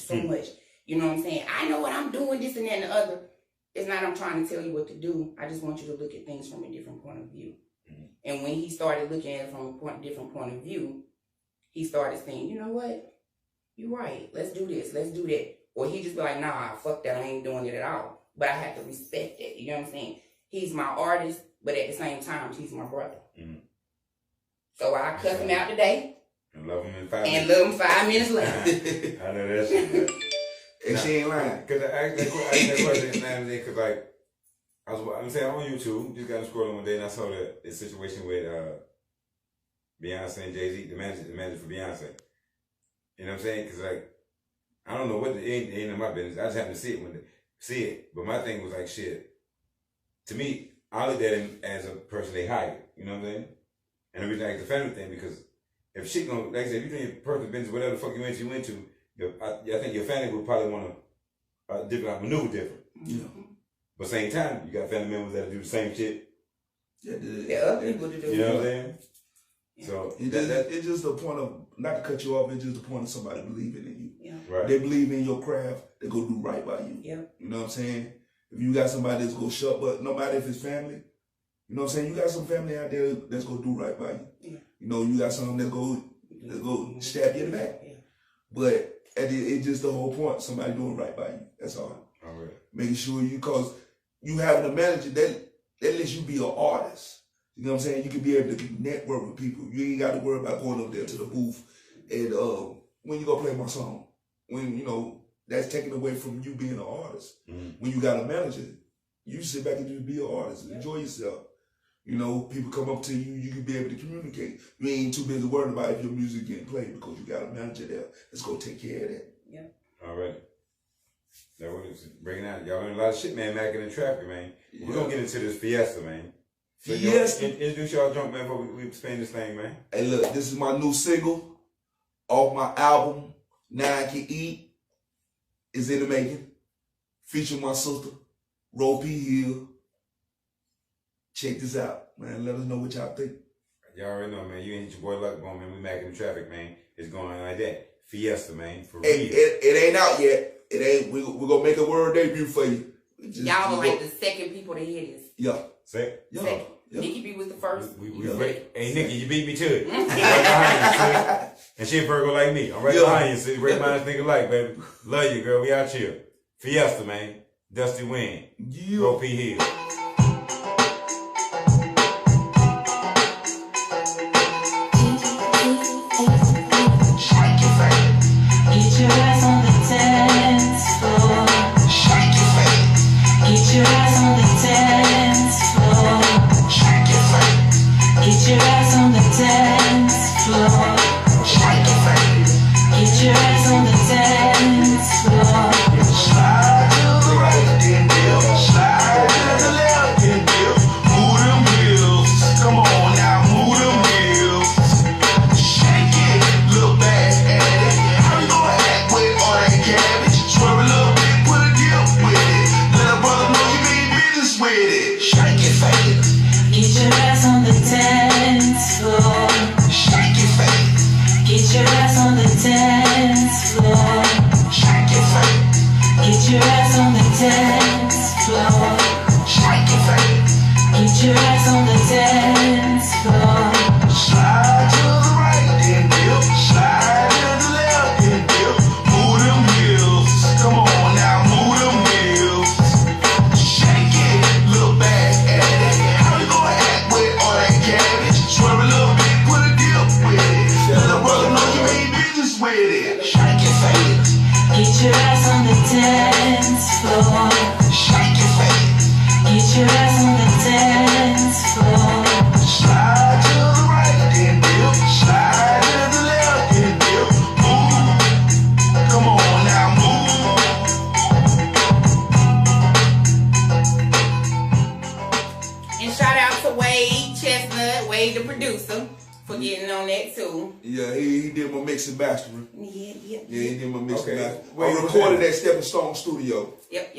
You know what I'm saying? I know what I'm doing, this and that and the other. It's not I'm trying to tell you what to do. I just want you to look at things from a different point of view. And when he started looking at it from a different point of view, he started saying, you know what? You're right. Let's do this. Let's do that. or he just be like, nah, fuck that, I ain't doing it at all. But I have to respect that. You know what I'm saying? He's my artist, but at the same time, he's my brother. Mm-hmm. So I cuss him out today. And love him in 5 minutes. And love him 5 minutes later. I know that shit. And she ain't lying. Because I asked that question last day, because like, I'm saying on YouTube, just got to scrolling one day and I saw the situation with Beyonce and Jay-Z, the manager for Beyonce. You know what I'm saying? Because like, I don't know what, it ain't in my business. I just happened to see it. But my thing was like, shit. To me, I looked at him as a person they hired. You know what I'm saying? And the reason I asked the family thing, because if shit gonna, like I said, if you're doing your personal business, whatever the fuck you into, I think your family would probably want to maneuver different. Yeah. But same time, you got family members that do the same shit. Yeah, other people to do. You know what I'm saying? Yeah. So it's just the point of, not to cut you off, it's just the point of somebody believing in you. Yeah. Right. They believe in your craft, they go do right by you. Yeah. You know what I'm saying? If you got somebody that's gonna shut, but no matter if it's family, you know what I'm saying? You got some family out there that's gonna do right by you. Yeah. You know, you got some that's go stab you in the back. Yeah. But it's just the whole point, somebody doing right by you. That's all. All right. Making sure cause you having a manager that lets you be an artist. You know what I'm saying? You can be able to network with people. You ain't got to worry about going up there to the booth and when you go play my song. When, you know, that's taken away from you being an artist. Mm-hmm. When you got a manager, you sit back and just be an artist. Enjoy yourself. You know, people come up to you, you can be able to communicate. You ain't too busy worried about if your music getting played because you got a manager there that's going to take care of that. Yeah. All right. That was bringing out, y'all learned a lot of shit, man, Mackin-N-Traffic, man. Yeah. We're going to get into this Fiesta, man. So introduce y'all jump, man, before we expand this thing, man. Hey, look, this is my new single off my album, Now I Can Eat. It's in the making. Featuring my sister, Ro P. Hill. Check this out, man. Let us know what y'all think. Y'all already know, man. You ain't your boy Luck Bone, man. We Mackin-N-Traffic, man. It's going on like that. Fiesta, man. For real. It ain't out yet. It ain't. We're going to make a world debut for you. Y'all were like the second people to hear this. Yeah. Second? Yeah. Second. Yeah. Nikki B was the first. Hey, Nikki, you beat me to it. I'm right behind you, sis. And she a Virgo like me. I'm right behind you, sis. Right behind this nigga like, baby. Love you, girl. We out here. Fiesta, man. Dusty Wind. Yeah. Ro P. Hill. Get your ass on the dance floor. Shake your face. Get your ass on the dance floor. Shake your face. Get your ass on the dance floor. Shake your face. Get your ass on the dance floor. Slide to the right, then dip. Slide to the left, then dip. Move them heels. Come on now, move them heels. Shake it, look back at it. How you gonna act with all that cabbage? Swerve a little bit, put a dip with it. Let a brother know you mean business with it. Shake it, fake. Get your ass on the dance floor. Shake it, fake. Get your ass on the dance floor. Shake it, fake. Get your ass on the dance floor. Shake it, fake. Get your ass on the dance floor. Slide to the right, then dip. Slide to the left, then dip. Move them heels. Come on now, move them heels. Shake it, look back at it. How you gonna act with all that cabbage? Swerve a little bit, put a dip with it. Let a brother know you ain't business with it. Shake it, fake. Get your ass on the dance floor. Shake it, fake. Get your ass on the dance floor. Slide to the right, then dip. Slide to the left, then dip. Move. Come on now, move. And shout out to Wade Chestnut, Wade the producer, for getting on that too. Yeah, he did my mixing mastering. Yeah, he did my mixing mastering. I recorded at Stepping Stone Studio. Yep.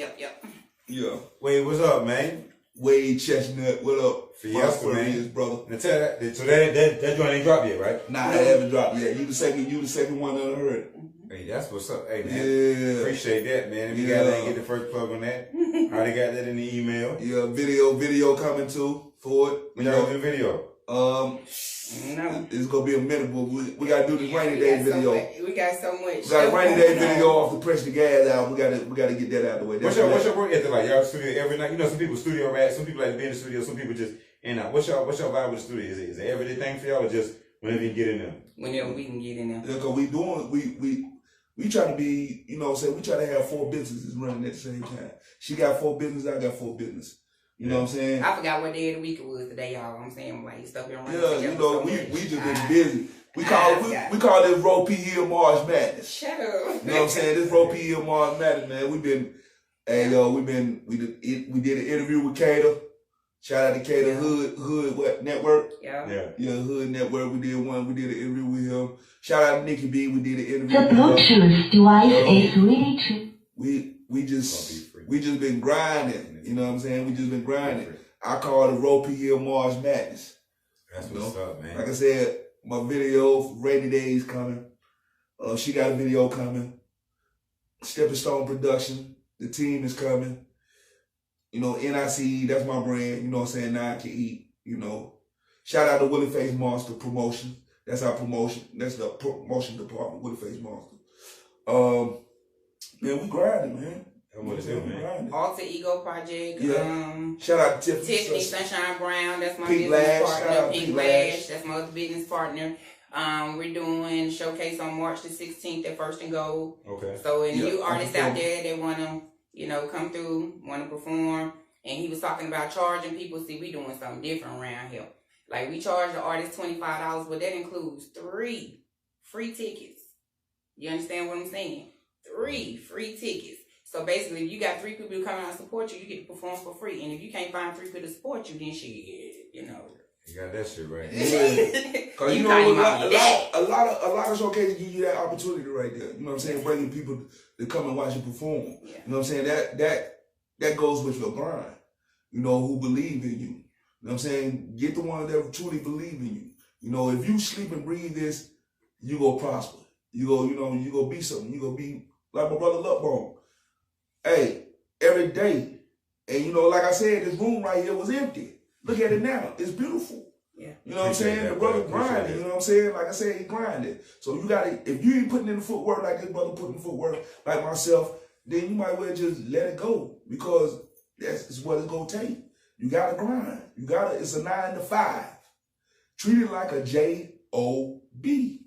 Yeah. Wade, what's up, man? Wade Chestnut, what up? Fiesta, man. His brother. Now tell that, so that joint ain't dropped yet, right? Nah, it haven't dropped yet. You the second one that I heard. Hey, that's what's up. Hey, man. Yeah. Appreciate that, man. If you got that, get the first plug on that. I already got that in the email. Yeah, video coming too for it. When y'all do the video? No. It's gonna be a minute, but we gotta do this rainy day video. We got so much. We got a rainy day video off the Press the Gas out. We gotta get that out of the way. What's your work ethic like? Y'all studio every night? You know, some people studio rats, some people like to be in the studio, some people just in and out. What's your vibe with the studio? Is it an everyday thing for y'all, or just whenever you can get in there? Whenever we can get in there. Yeah, cause we try to be, you know what I'm saying, we try to have 4 businesses running at the same time. She got 4 businesses, I got 4 businesses. You know what I'm saying? I forgot what day of the week it was today, y'all. I'm saying, like, stuff been running Yeah, together you know, so we much. just been busy. We call this Roe P. Hill March Madness. Shut up. You know what I'm saying? This Roe P. Hill March Madness, man. We did an interview with Cater. Shout out to Cater Hood Network. Yeah, Hood Network. We did an interview with him. Shout out to Nikki B. We did an interview The with him. Bluetooth device is ready to. We just been grinding. You know what I'm saying? We just been grinding. I call it Roe P. Hill March Madness. That's what's up, man. Like I said, my video for Rainy Days coming. She got a video coming. Stepping Stone Production. The team is coming. You know, NICE, that's my brand. You know what I'm saying? Now I can eat. You know. Shout out to Willie Face Monster Promotion. That's our promotion. That's the promotion department, Willie Face Monster. Man, we grinding, man. That's what it is, man. Alter Ego Project. Yeah. Shout out to Tiffany Sunshine Brown. That's my Pete business Lash. Shout partner. out Pete Pete Lash. Lash. That's my other business partner. We're doing showcase on March the 16th at First and Gold. Okay. So any new artists out there that want to, you know, come through, want to perform. And he was talking about charging people. See, we doing something different around here. Like, we charge the artist $25, but that includes 3 free tickets. You understand what I'm saying? 3 free tickets. So basically, if you got 3 people who come out and support you, you get to perform for free. And if you can't find 3 people to support you, then shit, you know. You got that shit right. Yeah. Cause you know a lot of showcases give you that opportunity right there. You know what I'm saying? Bringing people to come and watch you perform. Yeah. You know what I'm saying? That goes with your grind. You know, who believe in you. You know what I'm saying? Get the ones that truly believe in you. You know, if you sleep and breathe this, you go prosper. You go be something. You go be like my brother Lupbone. Hey, every day. And you know, like I said, this room right here was empty. Look at it now. It's beautiful. Yeah. You know what I'm saying? The brother grinding. You know what I'm saying? Like I said, he grinded. So you gotta, if you ain't putting in the footwork like this brother putting footwork like myself, then you might well just let it go, because that's what it's gonna take. You gotta grind. It's a 9 to 5. Treat it like a J-O-B.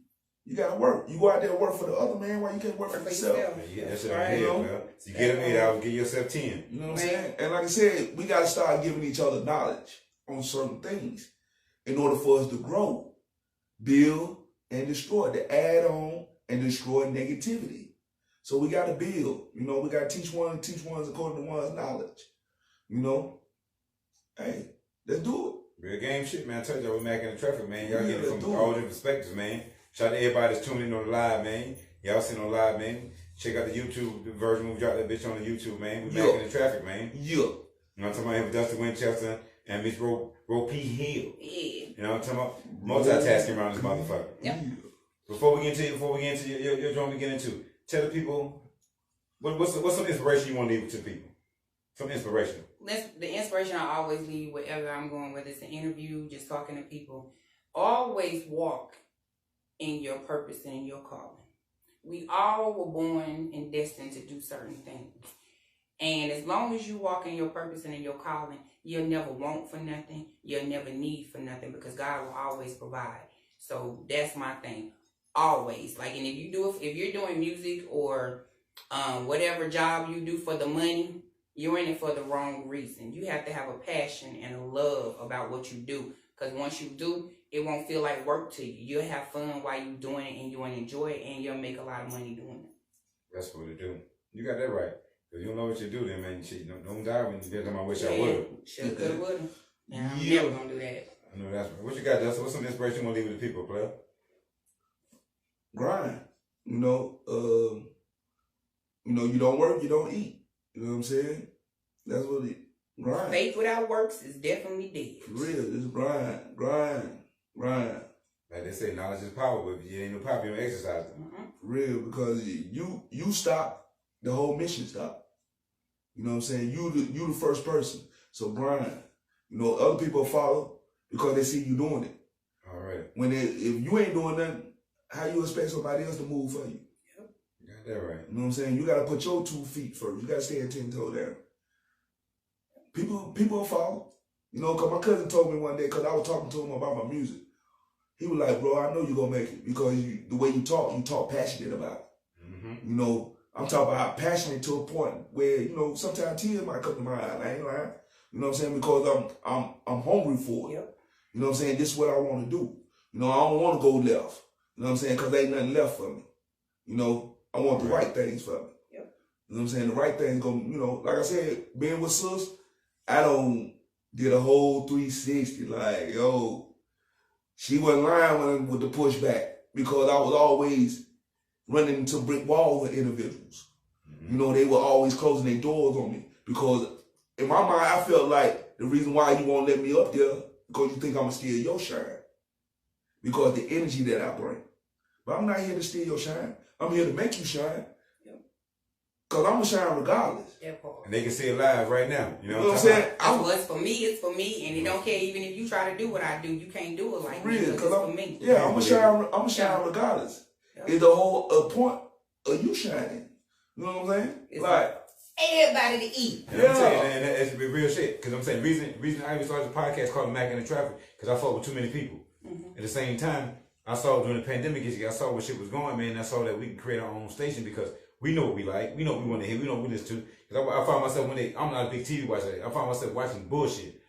You gotta work. You go out there and work for the other man while you can't work for yourself. Yeah, that's right. So you get them 8 hours, give yourself 10. You know what I'm saying? And like I said, we gotta start giving each other knowledge on certain things in order for us to grow, build, and destroy, to add on and destroy negativity. So we gotta build. You know, we gotta teach ones according to one's knowledge. You know? Hey, let's do it. Real game shit, man. I told y'all we're Mackin-N-Traffic, man. Y'all Yeah, get it let's from do all it. different perspectives, man. Shout out to everybody that's tuning in on the live, man. Y'all seen on live, man. Check out the YouTube version. We dropped that bitch on the YouTube, man. We Mackin-N-Traffic, man. Yeah. You know what I'm talking about? With Dustin Winchester and Miss Roe P. Hill. Yeah. You know what I'm talking about? Multitasking around this motherfucker. Yeah. Before we get into your joint we get into, tell the people what's some inspiration you want to leave to the people? Some inspiration. The inspiration I always leave wherever I'm going, whether it's an interview, just talking to people. Always walk in your purpose and in your calling. We all were born and destined to do certain things. And as long as you walk in your purpose and in your calling, you'll never want for nothing. You'll never need for nothing, because God will always provide. So that's my thing. Always. Like, and if you're doing music or whatever job you do for the money, you're in it for the wrong reason. You have to have a passion and a love about what you do. Because once you do, it won't feel like work to you. You'll have fun while you're doing it, and you'll enjoy it, and you'll make a lot of money doing it. That's what it do. You got that right. Because you don't know what you do then, man. Shit, don't die when you get them. I wish I would. Should have, would have. Yeah, I'm Yeah. never going to do that. I know that's right. What you got, Justin? What's some inspiration you want to leave with the people, player? Grind. You know, you don't work, you don't eat. You know what I'm saying? That's what it grind. Faith without works is definitely dead. For real, just grind. Like they say, knowledge is power, but if you ain't no power, you don't exercise it. For real, because you stop, the whole mission stop. You know what I'm saying? You the first person. So grind. You know, other people follow. because they see you doing it. All right. If you ain't doing nothing, how you expect somebody else to move for you? Yep. You got that right. You know what I'm saying? You got to put your 2 feet first. You got to stand 10 toes down. People will follow. You know, because my cousin told me one day, because I was talking to him about my music. He was like, bro, I know you're going to make it because the way you talk passionate about it. You know, I'm talking about passionate to a point where, you know, sometimes tears might come to my eyes. I ain't lying. You know what I'm saying? Because I'm hungry for it. Yep. You know what I'm saying? This is what I want to do. You know, I don't want to go left. You know what I'm saying? Because ain't nothing left for me. You know, I want the right things for me. Yep. You know what I'm saying? The right things go, you know, like I said, being with Sus, I did a whole 360. Like, yo, she wasn't lying with the pushback because I was always running into brick walls with individuals. You know, they were always closing their doors on me because in my mind, I felt like the reason why you won't let me up there because you think I'm going to steal your shine. Because the energy that I bring. But I'm not here to steal your shine. I'm here to make you shine. Because I'm going to shine regardless. And they can see it live right now. You know what I'm saying? What's for me, it's for me. And it don't care even if you try to do what I do. You can't do it like me. Really, Because it's for me. Yeah, I'm going to shine regardless. It's the whole point of you shining. You know what I'm saying? It's like everybody to eat. And I'm saying, and that's real shit. Because I'm saying, reason I even started the podcast called Mackin-N-Traffic, because I fought with too many people. At the same time, I saw during the pandemic, I saw where shit was going, man. And I saw that we can create our own station because we know what we like. We know what we want to hear. We know what we listen to. Because I found myself I'm not a big TV watcher. I found myself watching bullshit.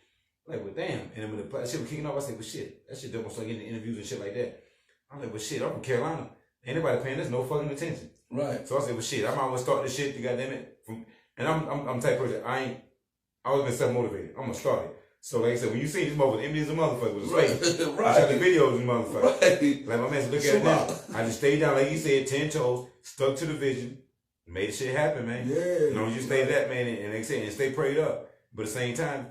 Like, well, damn. And then when the shit was kicking off, I said, well, shit. That shit don't start getting interviews and shit like that. I'm like, well, shit, I'm from Carolina. Ain't nobody paying us no fucking attention. Right. So I said, well, shit, I might want to start this shit, goddamn it. And I'm the type of person, I always been self-motivated. I'm going to start it. So like I said, when you see this motherfucker, empty as a motherfucker with a slave. Right. I shot the videos of the motherfucker. Right. Like my man said, look at it now. I just stayed down, like you said, 10 toes, stuck to the vision, made the shit happen, man. Yeah. You know, you stay that, man, and like I said, and stay prayed up. But at the same time,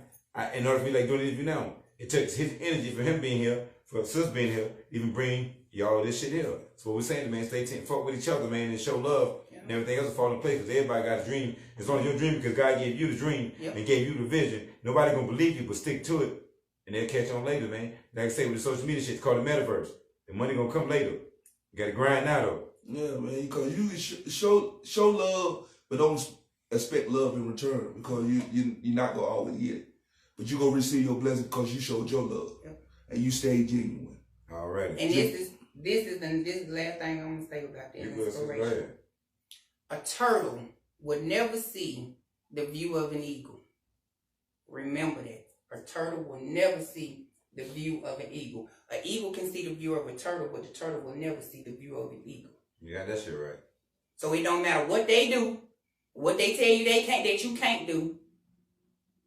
in order for me like doing this interview now, it took his energy for him being here, for Sus being here, even bring y'all this shit here. So what we're saying, man, stay fuck with each other, man, and show love. And everything else will fall in place because everybody got a dream. It's only your dream because God gave you the dream and gave you the vision. Nobody gonna believe you, but stick to it. And they'll catch on later, man. Like I say, with the social media shit, it's called the metaverse. The money gonna come later. You gotta grind now, though. Yeah, man, because you can show love, but don't expect love in return because you're not gonna always get it. But you gonna receive your blessing because you showed your love and you stayed genuine. All right. And this is the last thing I'm gonna say about that inspiration. A turtle would never see the view of an eagle. Remember that. A turtle will never see the view of an eagle. An eagle can see the view of a turtle, but the turtle will never see the view of an eagle. You got that shit right. So it don't matter what they do, what they tell you that you can't do,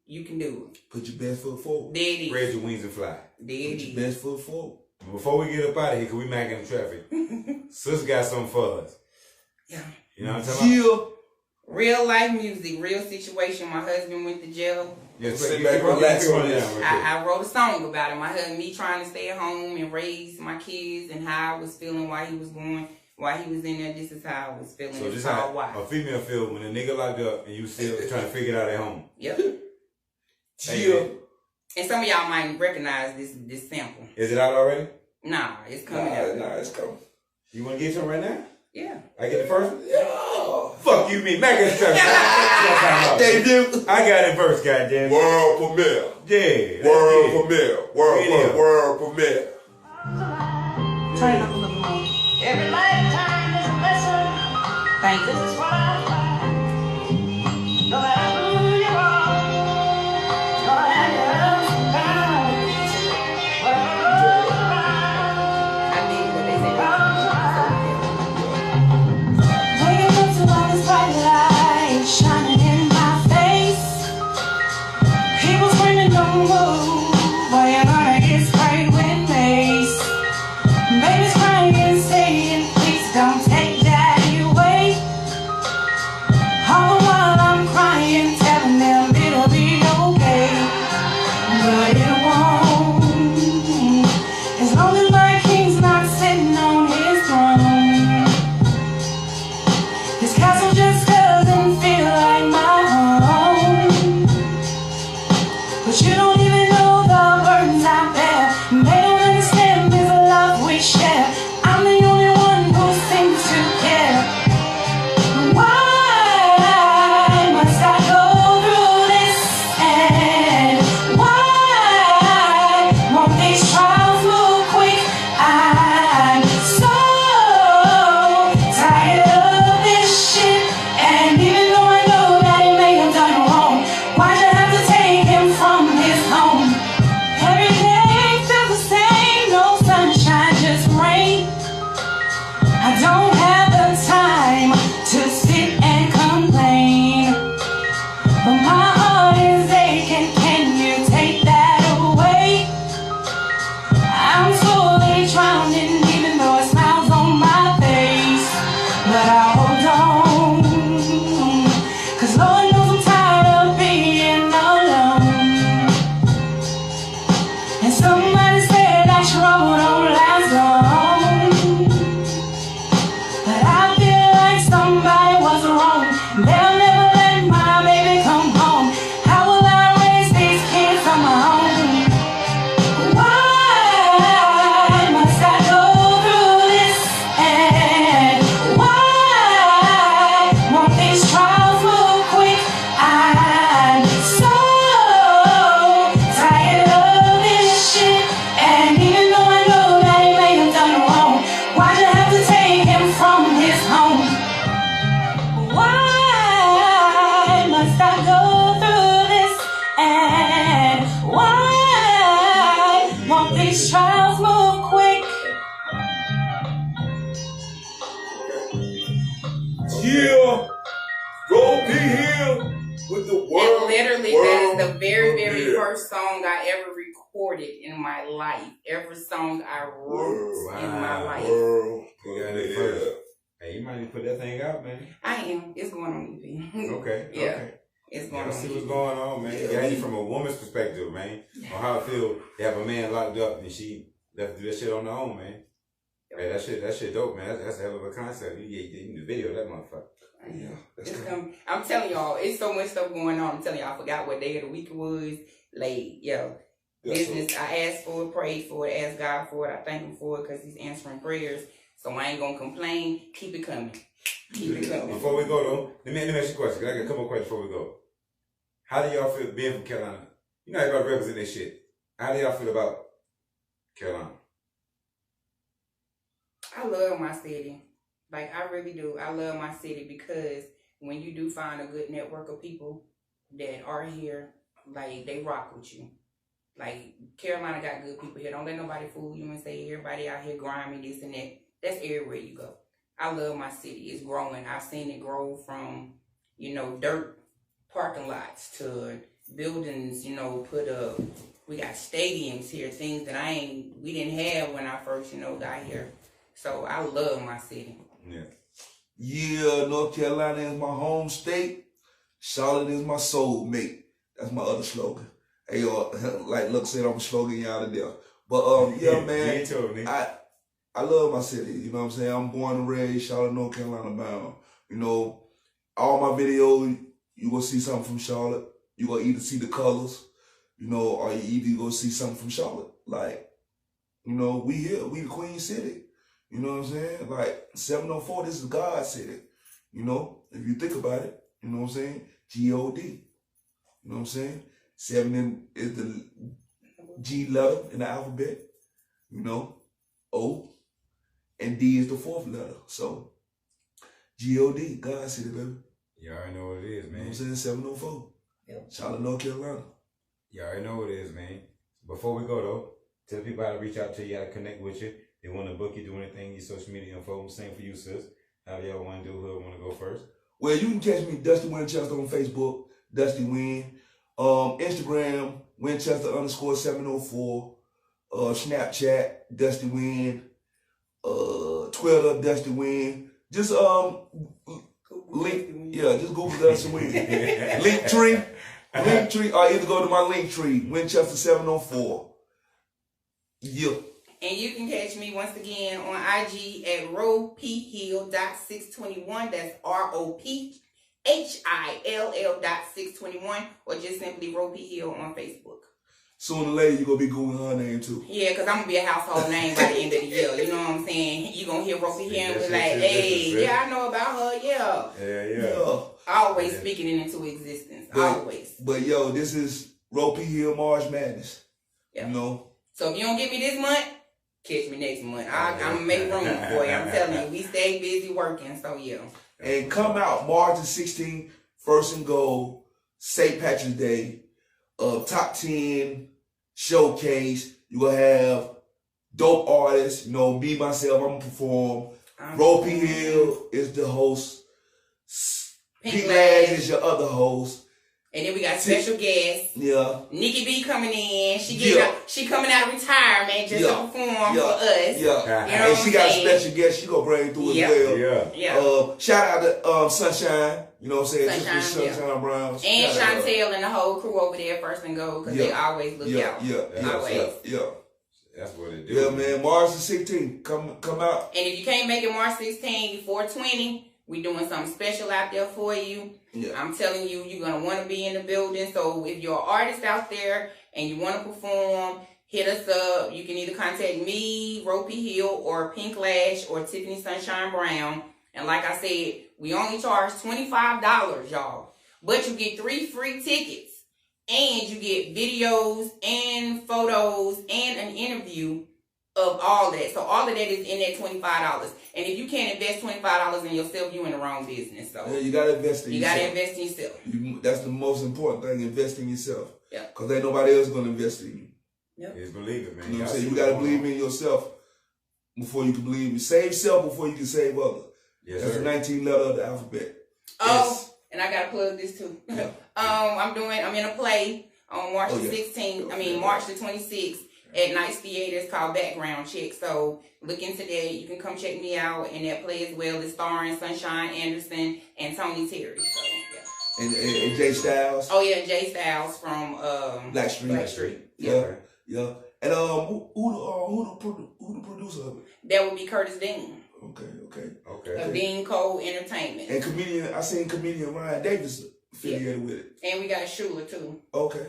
you can do it. Put your best foot forward. There it is. Spread your wings and fly. There it is. Put your best foot forward. Before we get up out of here, because we Mackin-N-Traffic, Sis got something for us. Yeah. You know what I'm talking about? Real life music, real situation. My husband went to jail. Yeah, sit back and relax on this. I wrote a song about it. My husband, me trying to stay at home and raise my kids and how I was feeling while he was in there. This is how I was feeling. So this how a female feel when a nigga locked up and you still trying to figure it out at home. Yep. Yeah. And some of y'all might recognize this sample. Is it out already? Nah, it's coming out. Nah, it's coming. You want to get some right now? Yeah. I get the first one? Yeah. Fuck you, me. Mackin-N-Traffic. Debut. I got it first, goddamn. World premiere. Yeah. World premiere. World premiere. Turn it up a little more. Every lifetime is a lesson. Thank you. This is what I find. No matter who you are, gonna have your ups and downs. Whatever goes around, I think what they say. comes around. Waking up to all this bright light shining in my face. People screaming, don't move, boy, you're gonna get sprayed with mace. Baby's crying and saying, please don't take daddy away. With the And world. literally, world that is the very, very premiere. first song I ever recorded in my life. Every song I wrote in my life. World You got it premiere. first. Hey, you might need to put that thing out, man. I am. It's going on EP. Okay. Yeah. Okay. It's going Y'all on see EP. what's going on, man. Yeah, you from a woman's perspective, man. On how it feel to have a man locked up and she left to do that shit on her own, man. Hey, that shit dope, man. That's a hell of a concept. You need the video of that motherfucker. Yeah, that's It's cool. coming. I'm telling y'all, it's so much stuff going on. I'm telling y'all, I forgot what day of the week it was. Like, yo, business. I asked for it, prayed for it, asked God for it. I thank Him for it because He's answering prayers. So I ain't gonna complain. Keep it coming. Keep it coming. Before we go though, let me ask you a question. I got a couple of questions before we go. How do y'all feel being from Carolina? You know everybody represent this shit. How do y'all feel about Carolina? I love my city. Like, I really do. I love my city because when you do find a good network of people that are here, like, they rock with you. Like, Carolina got good people here. Don't let nobody fool you and say everybody out here grimy, this and that. That's everywhere you go. I love my city. It's growing. I've seen it grow from, dirt parking lots to buildings, put up. We got stadiums here, things that we didn't have when I first, got here. So I love my city. Yeah. Yeah, North Carolina is my home state. Charlotte is my soulmate. That's my other slogan. Hey, like Luck said, I'm a slogan y'all to there. But yeah, man, Me too, man. I love my city. You know what I'm saying? I'm born and raised Charlotte, North Carolina bound. All my videos, you gonna see something from Charlotte. You gonna either see the colors, or you either gonna see something from Charlotte. Like, we here, we the Queen City. You know what I'm saying? Like 704, this is God's city. If you think about it, you know what I'm saying? G-O-D. You know what I'm saying? 7 is the G letter in the alphabet. O. And D is the 4th letter. So, G-O-D, God's city, baby. You already know what it is, You know man. what I'm saying? 704. Yep. Charlotte, North Carolina. You already know what it is, man. Before we go though, tell people how to reach out to you, how to connect with you. They want to book you, do anything, your social media info. Same for you, sis. However y'all want to do, whoever want to go first. Well, you can catch me, Dusty Winchester, on Facebook, Dusty Win. Instagram, Winchester_704. Snapchat, Dusty Win. Twitter, Dusty Win. Just just Google Dusty Win. Linktree, or either go to my Linktree, Winchester704. Yeah. And you can catch me once again on IG at rophill.621. That's ROPHILL.621, or just simply Ropey Hill on Facebook. Sooner or later, you're going to be Googling her name too. Yeah, because I'm going to be a household name by the end of the year. You know what I'm saying? You're going to hear Ropey Hill and be like, hey, yeah, I know about her, yeah. Yeah. Always speaking it into existence. Always. But yo, this is Ropey Hill March Madness. Yeah. So if you don't get me this month, catch me next month. I'm going to make room for you. I'm telling you, we stay busy working, so yeah. And come out March the 16th, First and Goal, St. Patrick's Day, top 10 showcase. You will have dope artists, me, myself, I'm going to perform. Ropey Hill is the host. Pink Lash is your other host. And then we got special guests. Yeah. Nikki B coming in. She coming out of retirement just to perform for us. Yeah. You know And she got a saying? special guest she gonna bring through as well. Yeah. Shout out to Sunshine. You know what I'm saying? Sunshine Brown. And Chantel and the whole crew over there, First and Go, because they always look out. Always. That's what it do. Yeah, man. March the 16th. Come out. And if you can't make it March 16th, 420, we doing something special out there for you. Yeah. I'm telling you, you're going to want to be in the building. So if you're an artist out there and you want to perform, hit us up. You can either contact me, Ropey Hill, or Pink Lash, or Tiffany Sunshine Brown. And like I said, we only charge $25, y'all. But you get 3 free tickets. And you get videos and photos and an interview of all that. So all of that is in that $25. And if you can't invest $25 in yourself, you're in the wrong business. So Yeah, you gotta invest in yourself. You gotta invest in yourself. That's the most important thing, invest in yourself. Yeah. Because ain't nobody else gonna invest in you. Yep. Just believe it, man. You know what I'm saying? You gotta believe in yourself before you can believe in. Save self before you can save others. Yes, That's sir. the 19th letter of the alphabet. Oh, and I gotta plug this too. I'm in a play on March the 16th. March the 26th at Nice Theater. It's called Background Check. So look into that. You can come check me out in that play as well. It's starring Sunshine Anderson and Tony Terry. So yeah. And Jay Styles. Oh yeah, Jay Styles from Blackstreet. Yeah. And who the producer of it? That would be Curtis Dean. Okay. Of Dean Cole Entertainment. And I seen comedian Ryan Davis affiliated with it. And we got Shula too. Okay.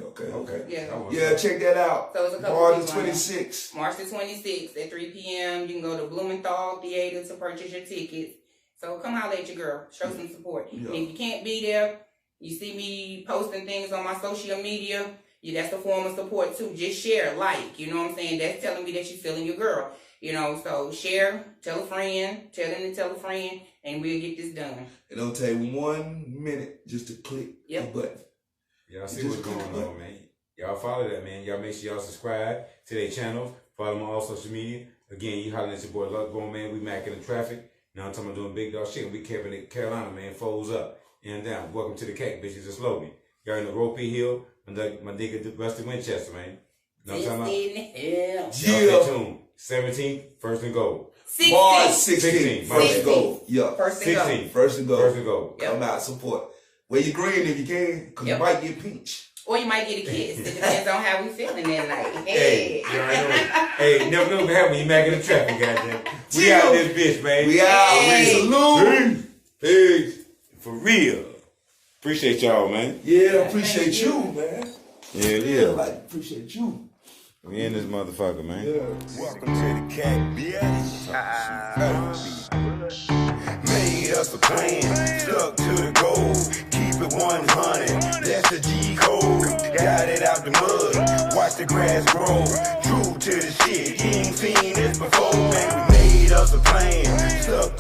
Yeah, check that out. So it's a couple March people the 26th. March the 26th at 3 p.m. You can go to Blumenthal Theater to purchase your tickets. So come holler at your girl. Show some support. Yeah. And if you can't be there, you see me posting things on my social media. That's a form of support too. Just share, like, you know what I'm saying? That's telling me that you're feeling your girl. So share, tell a friend, tell them to tell a friend, and we'll get this done. It'll take 1 minute just to click the button. Y'all see what's going on, man. Y'all follow that, man. Y'all make sure y'all subscribe to their channels. Follow them on all social media. Again, you hollering at your boy Luckbone, man. We Mackin-N-Traffic. Now I'm talking about doing big dog shit. We camping in Carolina, man. Foes up and down. Welcome to the cake, bitches. It's Logan. Y'all in the Ropey Hill. My nigga Rusty Winchester, man. Know what I'm talking about? Stay tuned. 17th, first and goal. March 16th, first and goal. Yeah. First and goal. First and goal. First and goal. Come out, support. Wear your green if you can, because you might get peach. Or you might get a kiss. It depends on how we feeling that night. Hey, you already know. Hey, never know what happened when you Mackin-N-Traffic, goddamn. We out this bitch, man. We out. Salute. Peace. For real. Appreciate y'all, man. Yeah, appreciate you, man. Yeah. Appreciate you. We in this motherfucker, man. Yeah. Welcome to the cat, bitch. Made us a plan, stuck to the goal. Keep it 100, that's the G code. Got it out the mud, watch the grass grow. True to the shit, you ain't seen this before. Man, we made us a plan, stuck